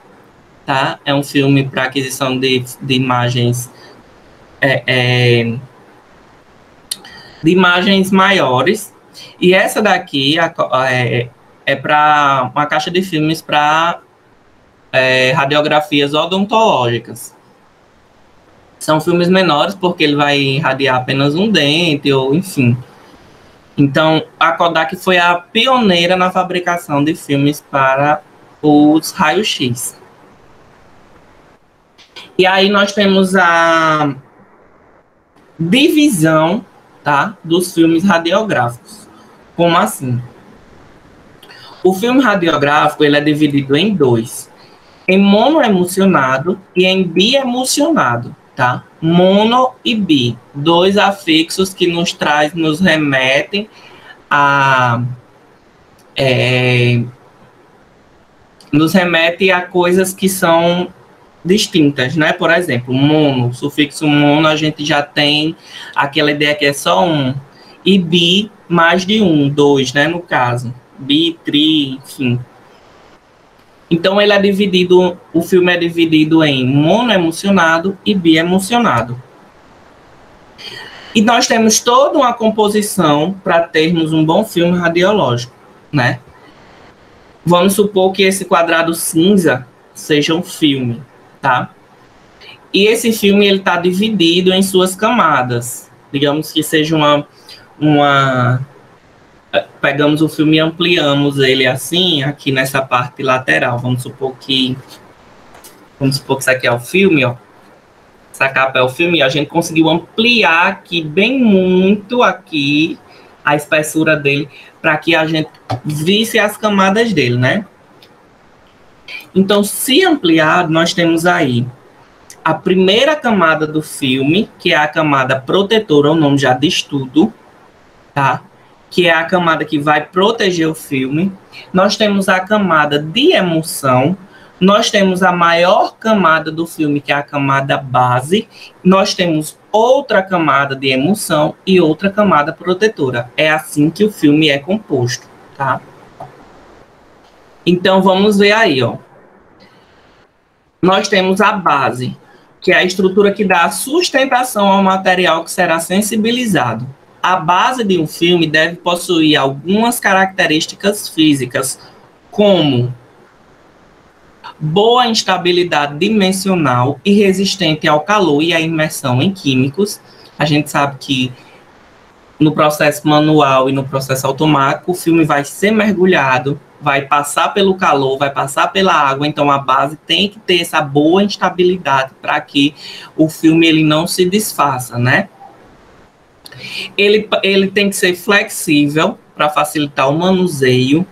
tá? É um filme para aquisição de imagens de imagens maiores. E essa daqui é para uma caixa de filmes para radiografias odontológicas. São filmes menores porque ele vai irradiar apenas um dente, ou enfim. Então, a Kodak foi a pioneira na fabricação de filmes para os raios-x. E aí nós temos a divisão, tá, dos filmes radiográficos. Como assim? O filme radiográfico ele é dividido em dois: em monoemocionado e em biemocionado, tá? Mono e bi, dois afixos que nos remetem a coisas que são distintas, né? Por exemplo, mono, o sufixo mono, a gente já tem aquela ideia que é só um, e bi, mais de um, dois, né? No caso, bi, tri, enfim. Então, ele é dividido, o filme é dividido em mono emocionado e bi emocionado. E nós temos toda uma composição para termos um bom filme radiológico, né? Vamos supor que esse quadrado cinza seja um filme, tá? E esse filme ele está dividido em suas camadas. Digamos que seja pegamos o filme e ampliamos ele assim, aqui nessa parte lateral. Vamos supor que isso aqui é o filme, ó. Essa capa é o filme, e a gente conseguiu ampliar aqui bem muito aqui a espessura dele, para que a gente visse as camadas dele, né? Então, se ampliar, nós temos aí a primeira camada do filme, que é a camada protetora, o nome já diz tudo, tá? Que é a camada que vai proteger o filme. Nós temos a camada de emoção. Nós temos a maior camada do filme, que é a camada base. Nós temos outra camada de emoção e outra camada protetora. É assim que o filme é composto, tá? Então, vamos ver aí, ó. Nós temos a base, que é a estrutura que dá a sustentação ao material que será sensibilizado. A base de um filme deve possuir algumas características físicas, como boa instabilidade dimensional e resistente ao calor e à imersão em químicos. A gente sabe que no processo manual e no processo automático, o filme vai ser mergulhado, vai passar pelo calor, vai passar pela água, então a base tem que ter essa boa instabilidade para que o filme ele não se desfaça, né? Ele tem que ser flexível para facilitar o manuseio.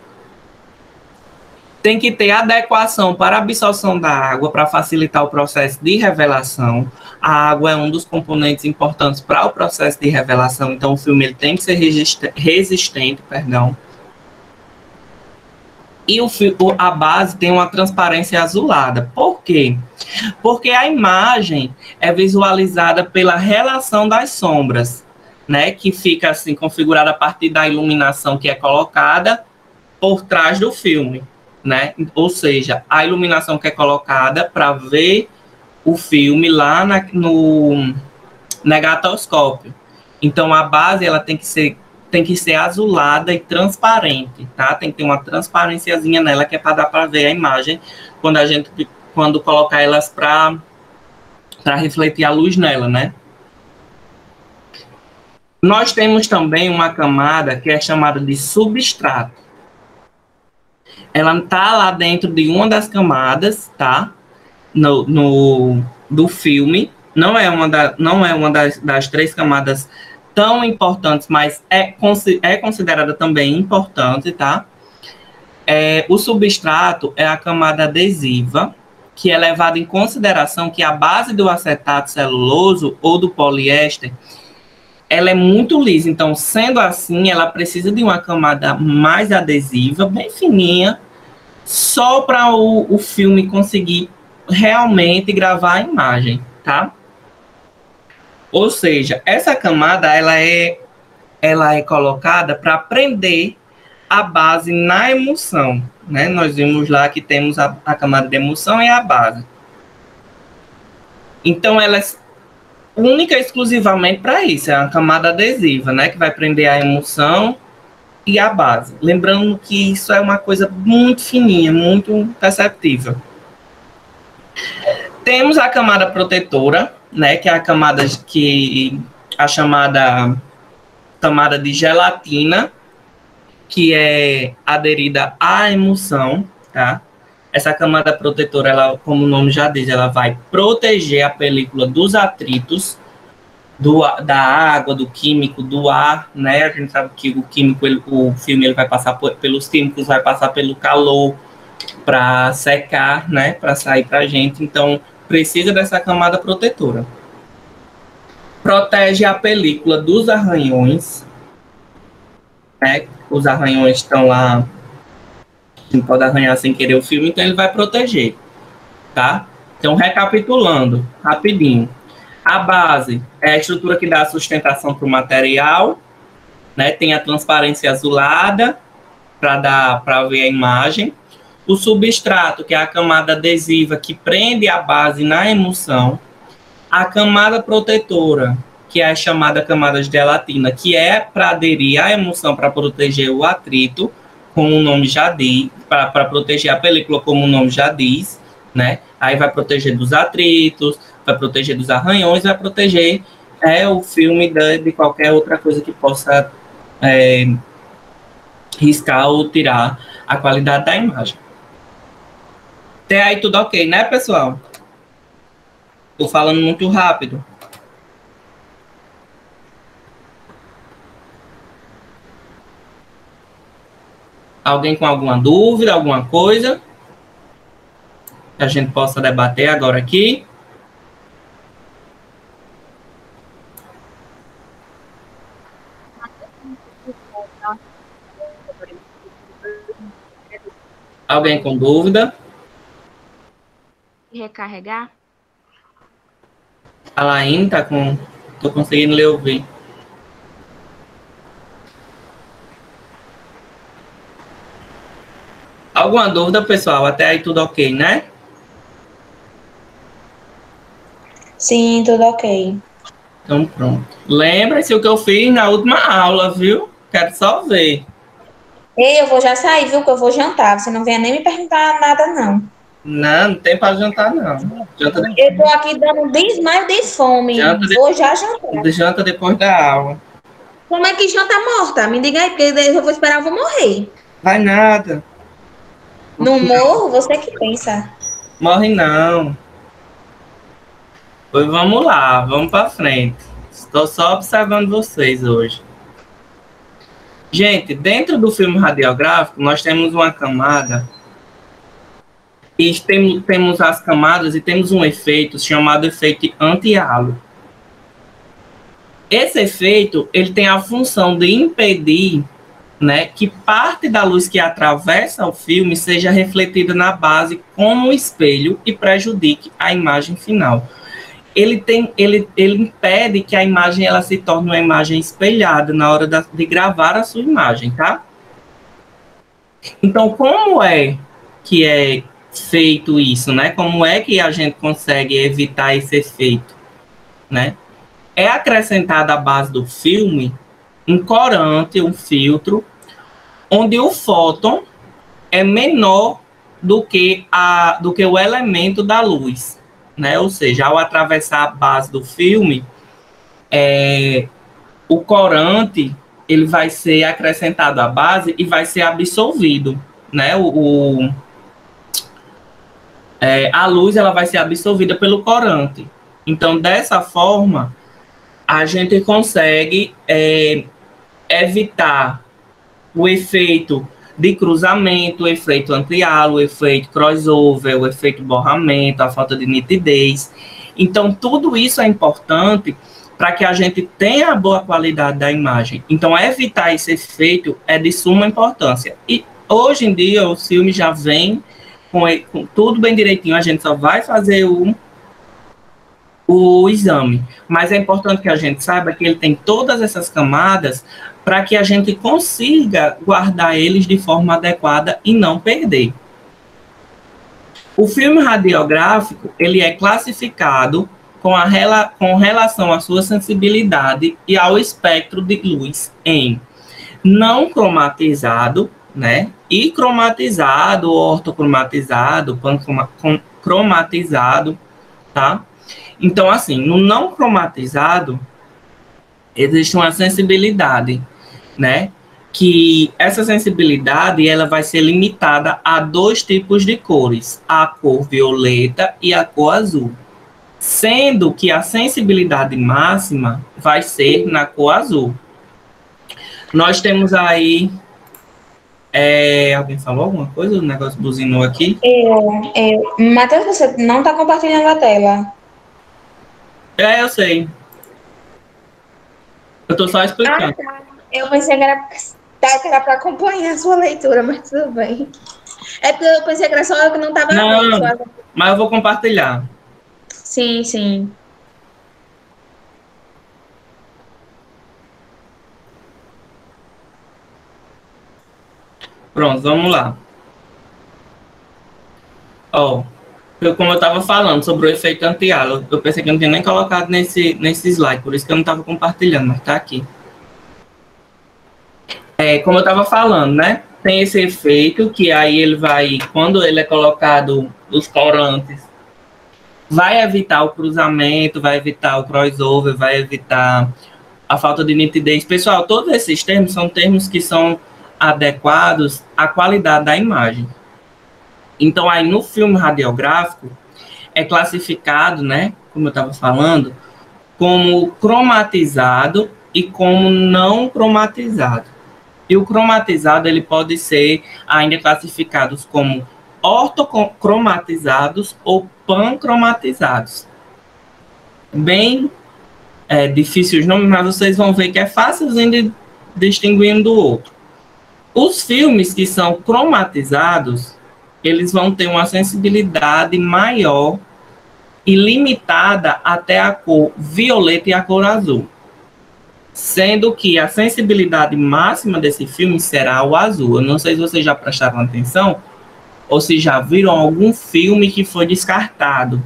Tem que ter adequação para a absorção da água para facilitar o processo de revelação. A água é um dos componentes importantes para o processo de revelação, então o filme ele tem que ser resistente, perdão. E a base tem uma transparência azulada. Por quê? Porque a imagem é visualizada pela relação das sombras, né, que fica assim configurada a partir da iluminação que é colocada por trás do filme, né? Ou seja, a iluminação que é colocada para ver o filme lá no negatoscópio. Então a base ela tem que ser azulada e transparente, tá? Tem que ter uma transparênciazinha nela que é para dar para ver a imagem quando colocar elas para refletir a luz nela, né? Nós temos também uma camada que é chamada de substrato. Ela está lá dentro de uma das camadas, tá? Do filme. Não é uma das três camadas tão importantes, mas é considerada também importante, tá? O substrato é a camada adesiva, que é levada em consideração que a base do acetato celuloso ou do poliéster ela é muito lisa, então, sendo assim, ela precisa de uma camada mais adesiva, bem fininha, só para o filme conseguir realmente gravar a imagem, tá? Ou seja, essa camada, ela é colocada para prender a base na emoção, né? Nós vimos lá que temos a camada de emoção e a base. Então, ela é única e exclusivamente para isso, é a camada adesiva, né, que vai prender a emoção e a base. Lembrando que isso é uma coisa muito fininha, muito perceptível. Temos a camada protetora, né, que é a chamada camada de gelatina, que é aderida à emoção, tá? Essa camada protetora, ela, como o nome já diz, ela vai proteger a película dos atritos da água, do químico, do ar, né? A gente sabe que o filme ele vai passar pelos químicos, vai passar pelo calor para secar, né? Para sair para a gente. Então, precisa dessa camada protetora. protege a película dos arranhões, né? Os arranhões estão lá, não pode arranhar sem querer o filme, então ele vai proteger, tá? Então, recapitulando, rapidinho. A base é a estrutura que dá sustentação para o material, né? Tem a transparência azulada para ver a imagem. O substrato, que é a camada adesiva que prende a base na emulsão. A camada protetora, que é a chamada camada de gelatina, que é para aderir à emulsão para proteger o atrito, como o nome já diz, para proteger a película, como o nome já diz, né? Aí vai proteger dos atritos, vai proteger dos arranhões, vai proteger o filme de qualquer outra coisa que possa riscar ou tirar a qualidade da imagem. Até aí tudo ok, né, pessoal? Tô falando muito rápido. Alguém com alguma dúvida, alguma coisa que a gente possa debater agora aqui? Alguém com dúvida? Recarregar? A Laine tá com... Tô conseguindo ler ouvir. Alguma dúvida, pessoal? Até aí tudo ok, né? Sim, tudo ok. Então pronto. Lembre-se o que eu fiz na última aula, viu? Quero só ver. Ei, eu vou já sair, viu? Que eu vou jantar. Você não venha nem me perguntar nada, não. Não, não tem para jantar, não. Janta Eu tô aqui dando desmaio de fome. Vou já jantar. Janta depois da aula. Como é que janta morta? Me diga aí, porque eu vou esperar, eu vou morrer. Vai nada. Não morro? Você que pensa. Morre não. Pois vamos lá, vamos para frente. Estou só observando vocês hoje. Gente, dentro do filme radiográfico, nós temos uma camada. E temos as camadas e temos um efeito chamado efeito anti-halo. Esse efeito, ele tem a função de impedir, né, que parte da luz que atravessa o filme seja refletida na base como um espelho e prejudique a imagem final. Ele impede que a imagem ela se torne uma imagem espelhada na hora de gravar a sua imagem, tá? Então, como é que é feito isso, né? Como é que a gente consegue evitar esse efeito, né? É acrescentada à base do filme um corante, um filtro, onde o fóton é menor do que o elemento da luz, né? Ou seja, ao atravessar a base do filme, o corante ele vai ser acrescentado à base e vai ser absorvido, né? A luz ela vai ser absorvida pelo corante. Então, dessa forma, a gente consegue evitar o efeito de cruzamento, o efeito anti-halo, o efeito crossover, o efeito borramento, a falta de nitidez. Então, tudo isso é importante para que a gente tenha a boa qualidade da imagem. Então, evitar esse efeito é de suma importância. E, hoje em dia, o filme já vem com tudo bem direitinho, a gente só vai fazer o exame. Mas é importante que a gente saiba que ele tem todas essas camadas para que a gente consiga guardar eles de forma adequada e não perder. O filme radiográfico, ele é classificado com relação à sua sensibilidade e ao espectro de luz em não cromatizado, né? E cromatizado, ortocromatizado, pancromatizado, tá? Então, assim, no não cromatizado, existe uma sensibilidade, né? Que essa sensibilidade ela vai ser limitada a 2 tipos de cores, a cor violeta e a cor azul. Sendo que a sensibilidade máxima vai ser na cor azul. Nós temos aí... alguém falou alguma coisa? O negócio buzinou aqui. Matheus, você não está compartilhando a tela. Eu sei. Eu tô só explicando. Tá. Eu pensei que era para acompanhar a sua leitura, mas tudo bem. É porque eu pensei que era só eu que não estava vendo. Não, mas eu vou compartilhar. Sim, sim. Pronto, vamos lá. Ó, como eu estava falando sobre o efeito anti-halo, eu pensei que eu não tinha nem colocado nesse slide, por isso que eu não estava compartilhando, mas está aqui. Como eu estava falando, né? Tem esse efeito que aí ele vai, quando ele é colocado os corantes, vai evitar o cruzamento, vai evitar o crossover, vai evitar a falta de nitidez. Pessoal, todos esses termos são termos que são adequados à qualidade da imagem. Então, aí no filme radiográfico, é classificado, né, como eu estava falando, como cromatizado e como não cromatizado. E o cromatizado, ele pode ser ainda classificados como ortocromatizados ou pancromatizados. Bem difícil os nomes, mas vocês vão ver que é fácilzinho de distinguir um do outro. Os filmes que são cromatizados, eles vão ter uma sensibilidade maior e limitada até a cor violeta e a cor azul. Sendo que a sensibilidade máxima desse filme será o azul. Eu não sei se vocês já prestaram atenção ou se já viram algum filme que foi descartado.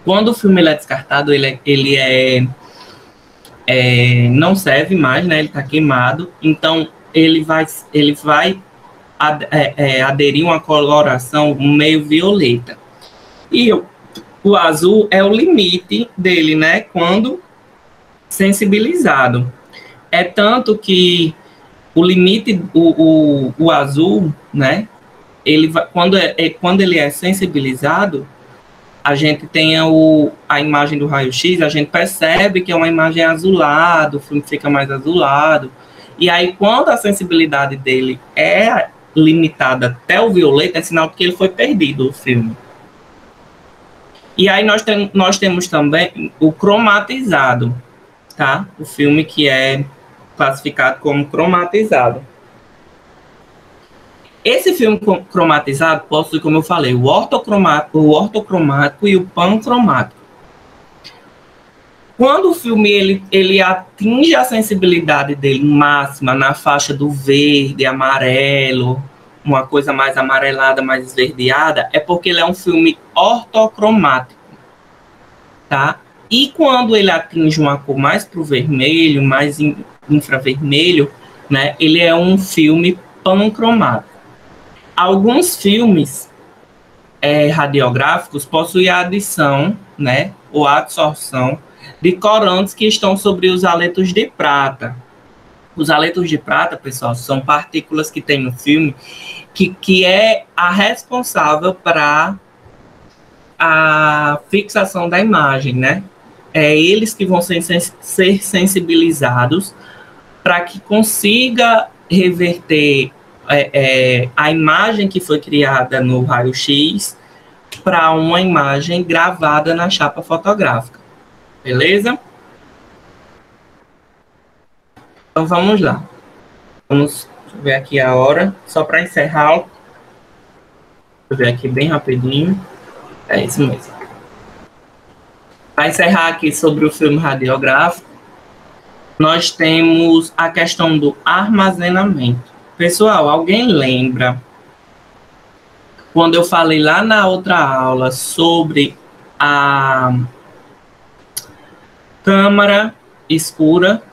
Quando o filme é descartado, ele não serve mais, né? Ele está queimado. Então, ele vai aderir uma coloração meio violeta. E o azul é o limite dele, né? Quando sensibilizado. É tanto que o limite, o azul, né? Ele vai, quando ele é sensibilizado, a gente tem a imagem do raio-x, a gente percebe que é uma imagem azulada, o filme fica mais azulado. E aí, quando a sensibilidade dele é limitada até o violeta, é sinal que ele foi perdido, o filme. E aí nós temos também o cromatizado, tá? O filme que é classificado como cromatizado. Esse filme cromatizado possui, como eu falei, o ortocromático e o pancromático. Quando o filme ele atinge a sensibilidade dele máxima na faixa do verde, amarelo, uma coisa mais amarelada, mais esverdeada, é porque ele é um filme ortocromático, tá? E quando ele atinge uma cor mais para o vermelho, mais infravermelho, né, ele é um filme pancromático. Alguns filmes radiográficos possuem a adição, né, ou a absorção de corantes que estão sobre os haletos de prata. Os haletos de prata, pessoal, são partículas que tem no filme que é a responsável para a fixação da imagem, né? É eles que vão ser sensibilizados para que consiga reverter a imagem que foi criada no raio-x para uma imagem gravada na chapa fotográfica. Beleza? Então vamos lá. Vamos ver aqui a hora. Só para encerrar. Deixa eu ver aqui bem rapidinho. É isso mesmo. Para encerrar aqui sobre o filme radiográfico, nós temos a questão do armazenamento. Pessoal, alguém lembra quando eu falei lá na outra aula sobre a câmara escura?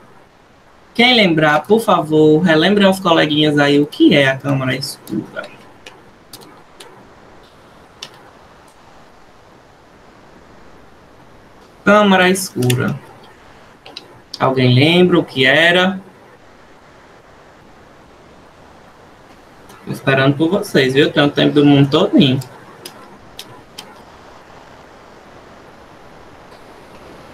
Quem lembrar, por favor, relembrem aos coleguinhas aí o que é a câmara escura. Câmara escura. Alguém lembra o que era? Estou esperando por vocês, viu? Tem o tempo do mundo todinho.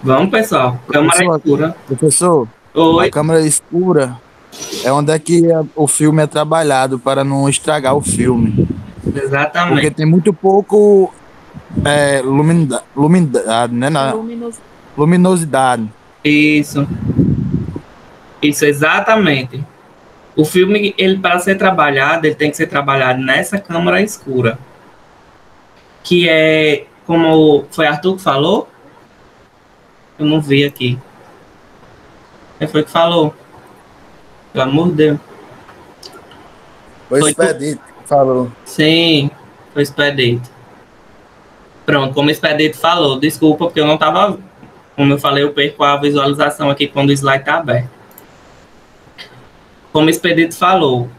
Vamos, pessoal. Câmara escura. Professor, Oi. A câmera escura é onde é que o filme é trabalhado para não estragar o filme. Exatamente. Porque tem muito pouco luminosidade, né? Luminosidade. Isso. Isso, exatamente. O filme, ele para ser trabalhado, ele tem que ser trabalhado nessa câmara escura. Que é, como foi Arthur que falou? Eu não vi aqui. Quem foi que falou? Pelo amor de Deus. Foi o Expedito que falou. Sim, foi o Expedito. Pronto, como o Expedito falou, desculpa, porque eu não estava... Como eu falei, eu perco a visualização aqui quando o slide está aberto. Como o Expedito falou,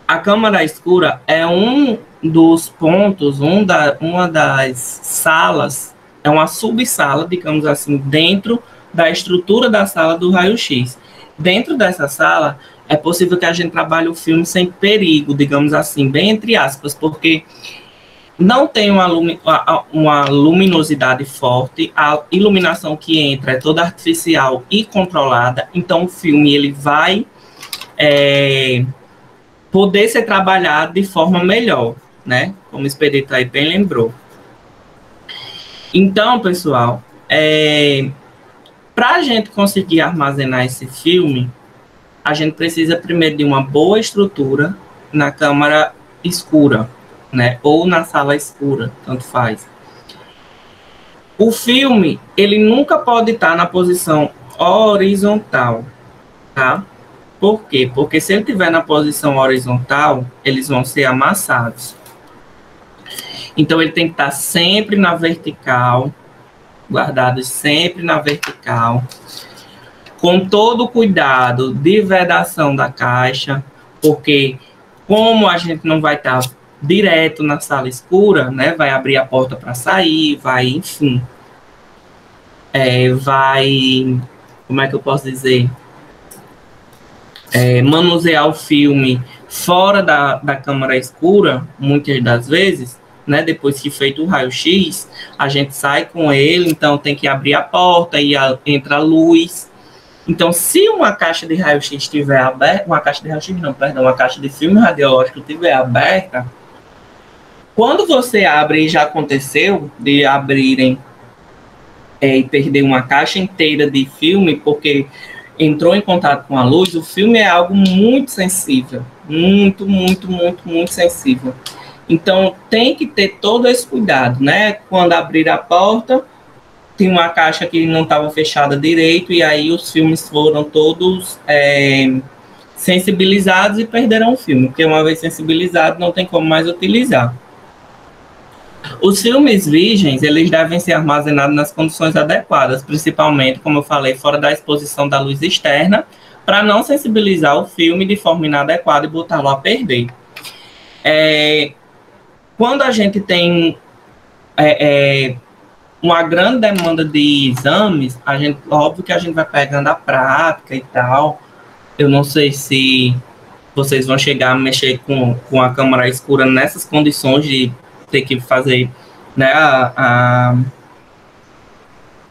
a câmara escura é um dos pontos, uma das salas, é uma subsala, digamos assim, dentro da estrutura da sala do raio-x. Dentro dessa sala, é possível que a gente trabalhe o filme sem perigo, digamos assim, bem entre aspas, porque não tem uma luminosidade forte, a iluminação que entra é toda artificial e controlada, então o filme ele vai poder ser trabalhado de forma melhor, né? Como o Expedito aí bem lembrou. Então, pessoal, para a gente conseguir armazenar esse filme, a gente precisa primeiro de uma boa estrutura na câmara escura, né? Ou na sala escura, tanto faz. O filme, ele nunca pode estar na posição horizontal, tá? Por quê? Porque se ele estiver na posição horizontal, eles vão ser amassados. Então, ele tem que estar sempre na vertical, guardados sempre na vertical, com todo o cuidado de vedação da caixa, porque como a gente não vai estar direto na sala escura, né, vai abrir a porta para sair, vai, enfim, vai, como é que eu posso dizer, manusear o filme fora da câmara escura, muitas das vezes, né, depois que feito o raio-x, a gente sai com ele, então tem que abrir a porta e entra a luz. Então, se uma caixa de raio-x estiver aberta, uma caixa de filme radiológico estiver aberta, quando você abre, e já aconteceu de abrirem e perder uma caixa inteira de filme, porque entrou em contato com a luz, o filme é algo muito sensível, muito, muito, muito, muito sensível. Então, tem que ter todo esse cuidado, né? Quando abrir a porta, tem uma caixa que não estava fechada direito, e aí os filmes foram todos sensibilizados e perderam o filme, porque uma vez sensibilizado, não tem como mais utilizar. Os filmes virgens, eles devem ser armazenados nas condições adequadas, principalmente, como eu falei, fora da exposição da luz externa, para não sensibilizar o filme de forma inadequada e botá-lo a perder. Quando a gente tem uma grande demanda de exames, óbvio que a gente vai pegando a prática e tal. Eu não sei se vocês vão chegar a mexer com a câmara escura nessas condições de ter que fazer, né, a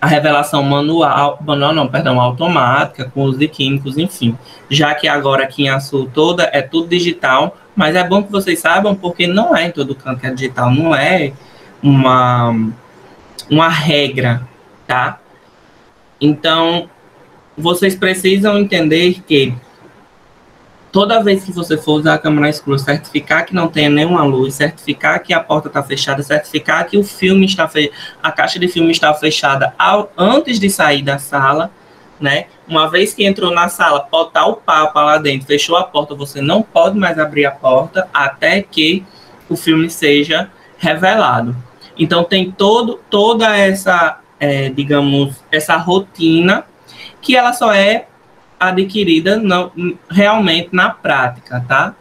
revelação automática, com uso de químicos, enfim. Já que agora aqui em Açu toda é tudo digital, mas é bom que vocês saibam, porque não é em todo canto que é digital, não é uma regra, tá? Então, vocês precisam entender que toda vez que você for usar a câmera escura, certificar que não tenha nenhuma luz, certificar que a porta está fechada, certificar que o filme está a caixa de filme está fechada antes de sair da sala, né? Uma vez que entrou na sala, botar o papa lá dentro, fechou a porta, você não pode mais abrir a porta até que o filme seja revelado. Então, tem toda essa, digamos, essa rotina que ela só é adquirida realmente na prática, tá?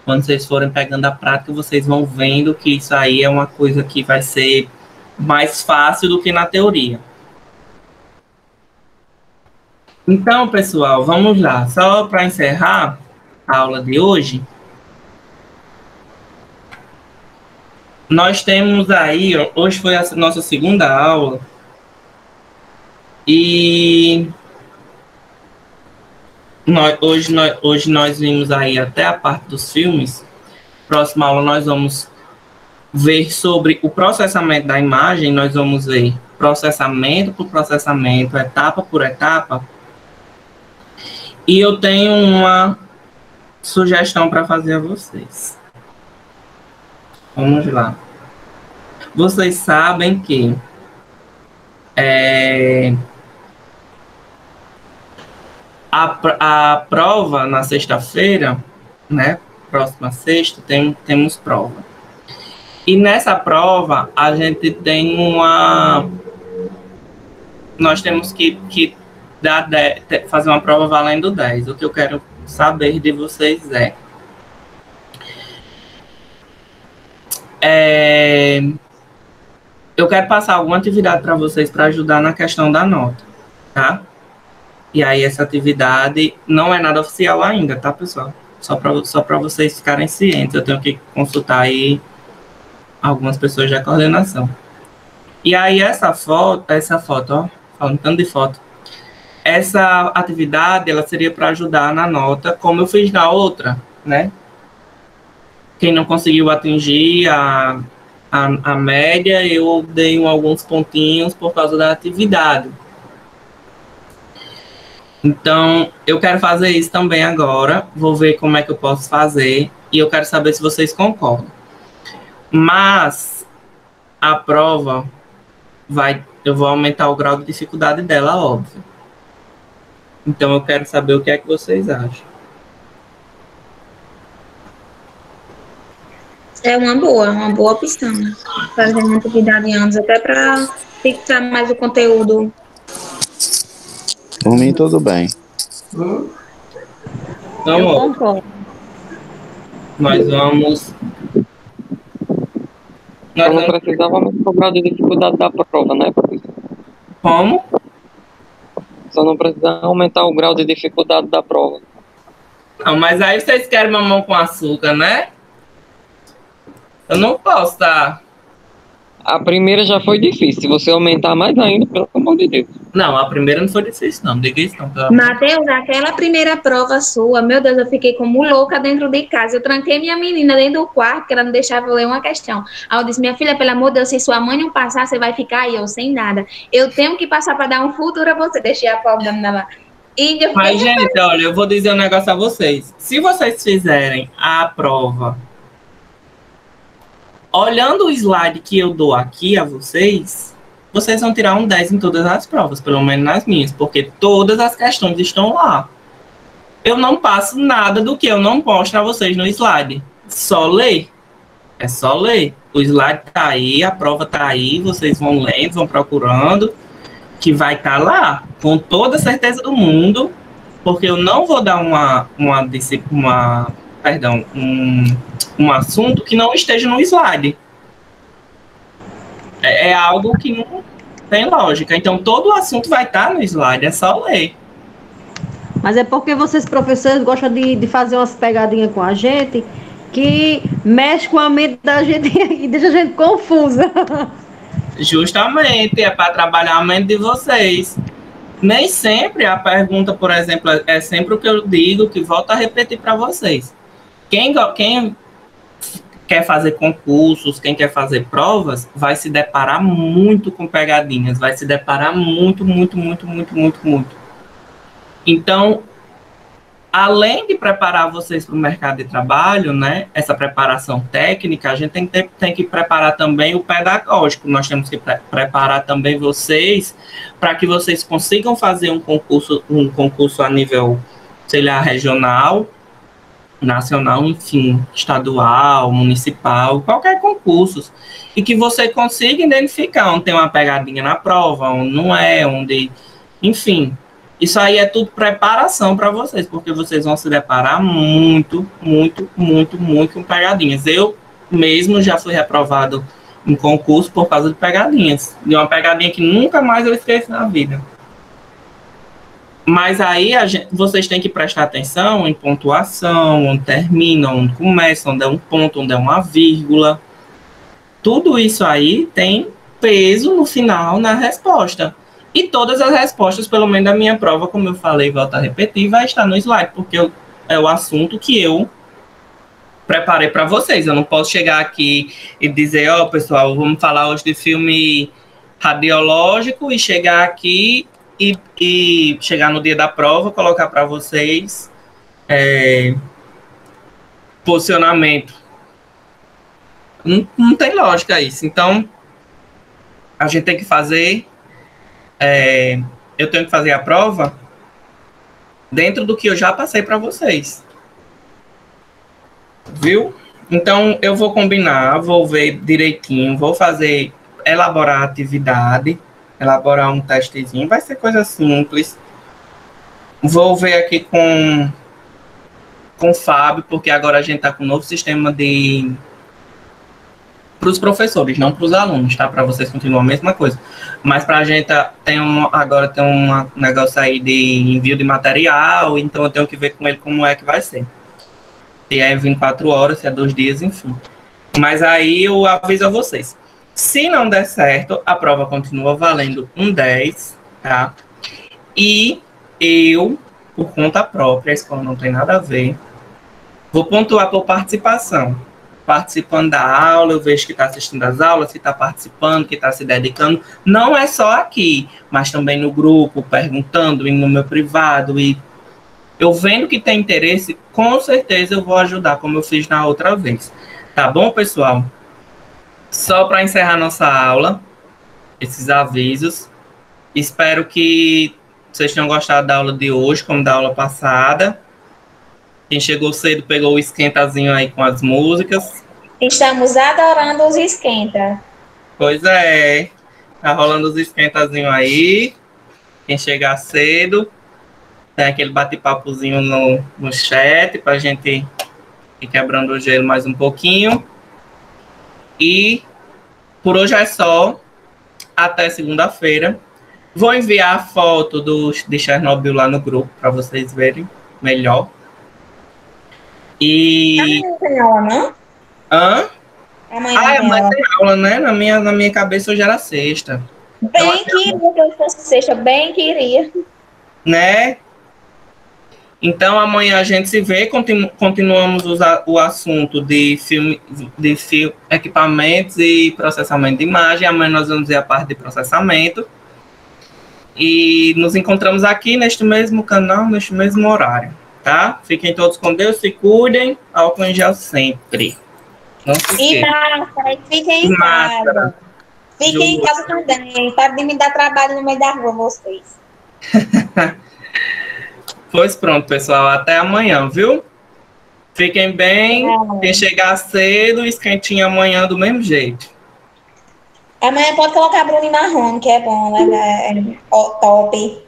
Quando vocês forem pegando a prática, vocês vão vendo que isso aí é uma coisa que vai ser mais fácil do que na teoria. Então, pessoal, vamos lá. Só para encerrar a aula de hoje, nós temos aí, hoje foi a nossa segunda aula, e hoje nós vimos aí até a parte dos filmes. Próxima aula nós vamos ver sobre o processamento da imagem, nós vamos ver processamento por processamento, etapa por etapa. E eu tenho uma sugestão para fazer a vocês. Vamos lá. Vocês sabem que a prova na sexta-feira, né? Próxima sexta, temos prova. E nessa prova, a gente tem nós temos que fazer uma prova valendo 10. O que eu quero saber de vocês eu quero passar alguma atividade para vocês para ajudar na questão da nota, tá? E aí essa atividade não é nada oficial ainda, tá, pessoal? Só para vocês ficarem cientes. Eu tenho que consultar aí algumas pessoas da coordenação. E aí essa foto, ó, falando tanto de foto, essa atividade, ela seria para ajudar na nota, como eu fiz na outra, né? Quem não conseguiu atingir a média, eu dei alguns pontinhos por causa da atividade. Então, eu quero fazer isso também agora. Vou ver como é que eu posso fazer. E eu quero saber se vocês concordam. Mas, a prova, eu vou aumentar o grau de dificuldade dela, óbvio. Então, eu quero saber o que é que vocês acham. É uma boa opção. Fazer uma atividade antes, até para fixar mais o conteúdo. Por mim, tudo bem. Então, Eu concordo. Nós vamos... Eu não precisava aumentar o grau de dificuldade da prova, né, professor? Como? Só não precisa aumentar o grau de dificuldade da prova. Não, mas aí vocês querem mamão com açúcar, né? Eu não posso, tá? A primeira já foi difícil. Se você aumentar mais ainda, pelo amor de Deus. Não, a primeira não foi difícil, não. Diga isso, não. Matheus, aquela primeira prova sua, meu Deus, eu fiquei como louca dentro de casa. Eu tranquei minha menina dentro do quarto, porque ela não deixava eu ler uma questão. Aí eu disse, minha filha, pelo amor de Deus, se sua mãe não passar, você vai ficar aí, eu sem nada. Eu tenho que passar para dar um futuro a você. Deixei a pobre da menina lá. Mas, gente, olha, eu vou dizer um negócio a vocês. Se vocês fizerem a prova olhando o slide que eu dou aqui a vocês, vocês vão tirar um 10 em todas as provas, pelo menos nas minhas, porque todas as questões estão lá. Eu não passo nada do que eu não mostro a vocês no slide. Só ler. É só ler. O slide tá aí, a prova tá aí, vocês vão lendo, vão procurando, que vai estar lá, com toda a certeza do mundo, porque eu não vou dar um assunto que não esteja no slide. É algo que não tem lógica. Então, todo o assunto vai estar no slide, é só ler. Mas é porque vocês, professores, gostam de fazer umas pegadinhas com a gente que mexe com a mente da gente e deixa a gente confusa. Justamente, é para trabalhar a mente de vocês. Nem sempre a pergunta, por exemplo, é sempre o que eu digo, que volto a repetir para vocês. Quem quer fazer concursos, quem quer fazer provas, vai se deparar muito com pegadinhas, vai se deparar muito. Então, além de preparar vocês para o mercado de trabalho, né, essa preparação técnica, a gente tem que preparar também o pedagógico. Nós temos que preparar também vocês para que vocês consigam fazer um concurso a nível, sei lá, regional, nacional, enfim, estadual, municipal, qualquer concurso, e que você consiga identificar onde tem uma pegadinha na prova, onde não é, onde, enfim, isso aí é tudo preparação para vocês, porque vocês vão se deparar muito com pegadinhas. Eu mesmo já fui reprovado em concurso por causa de pegadinhas, de uma pegadinha que nunca mais eu esqueço na vida. Mas aí vocês têm que prestar atenção em pontuação, onde termina, onde começa, onde é um ponto, onde é uma vírgula. Tudo isso aí tem peso no final na resposta. E todas as respostas, pelo menos da minha prova, como eu falei, volto a repetir, vai estar no slide, porque é o assunto que eu preparei para vocês. Eu não posso chegar aqui e dizer, ó, pessoal, vamos falar hoje de filme radiológico e chegar aqui e chegar no dia da prova, colocar para vocês posicionamento. Não tem lógica isso. Então, a gente tem que fazer... eu tenho que fazer a prova dentro do que eu já passei para vocês. Viu? Então, eu vou combinar, vou ver direitinho, vou fazer, elaborar a atividade, elaborar um testezinho, vai ser coisa simples. Vou ver aqui com o Fábio, porque agora a gente está com um novo sistema para os professores, não para os alunos, tá? Para vocês continuam a mesma coisa. Mas para a gente agora tem um negócio aí de envio de material, então eu tenho que ver com ele como é que vai ser. Se é 24 horas, se é 2 dias, enfim. Mas aí eu aviso a vocês. Se não der certo, a prova continua valendo um 10, tá? E eu, por conta própria, a escola não tem nada a ver, vou pontuar por participação. Participando da aula, eu vejo que está assistindo às aulas, que está participando, que está se dedicando. Não é só aqui, mas também no grupo, perguntando, indo no meu privado. E eu vendo que tem interesse, com certeza eu vou ajudar, como eu fiz na outra vez. Tá bom, pessoal? Só para encerrar nossa aula, esses avisos. Espero que vocês tenham gostado da aula de hoje, como da aula passada. Quem chegou cedo pegou o esquentazinho aí com as músicas. Estamos adorando os esquenta. Pois é. Tá rolando os esquentazinhos aí. Quem chegar cedo, tem aquele bate-papozinho no chat pra gente ir quebrando o gelo mais um pouquinho. E por hoje é só. Até segunda-feira. Vou enviar a foto de Chernobyl lá no grupo para vocês verem melhor. E... Amanhã tem aula, não? Hã? Amanhã tem aula, né? Na minha cabeça hoje era sexta. Bem queria que eu fosse sexta, bem queria. Né? Então, amanhã a gente se vê, continuamos o assunto de equipamentos e processamento de imagem. Amanhã nós vamos ver a parte de processamento. E nos encontramos aqui neste mesmo canal, neste mesmo horário, tá? Fiquem todos com Deus, se cuidem, álcool em gel sempre. Não se E esqueçam. máscara, fiquem em casa. Fiquem em casa também, para de me dar trabalho no meio da rua, vocês. Pois pronto, pessoal. Até amanhã, viu? Fiquem bem. Quem chegar cedo, esquentinho amanhã do mesmo jeito. Amanhã pode colocar Bruno e Marrone, que é bom, né? Top.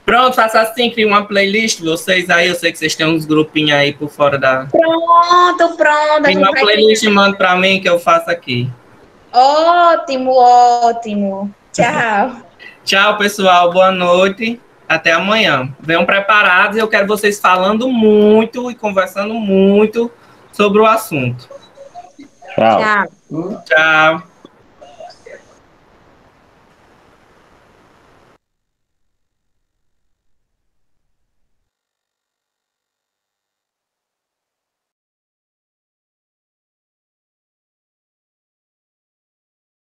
Pronto, faça assim, cria uma playlist. Vocês aí, eu sei que vocês têm uns grupinhos aí por fora da... Pronto. Cria uma playlist e manda pra mim que eu faço aqui. Ótimo. Tchau. Tchau, pessoal. Boa noite. Até amanhã. Venham preparados. Eu quero vocês falando muito e conversando muito sobre o assunto. Tchau. Tchau. Tchau.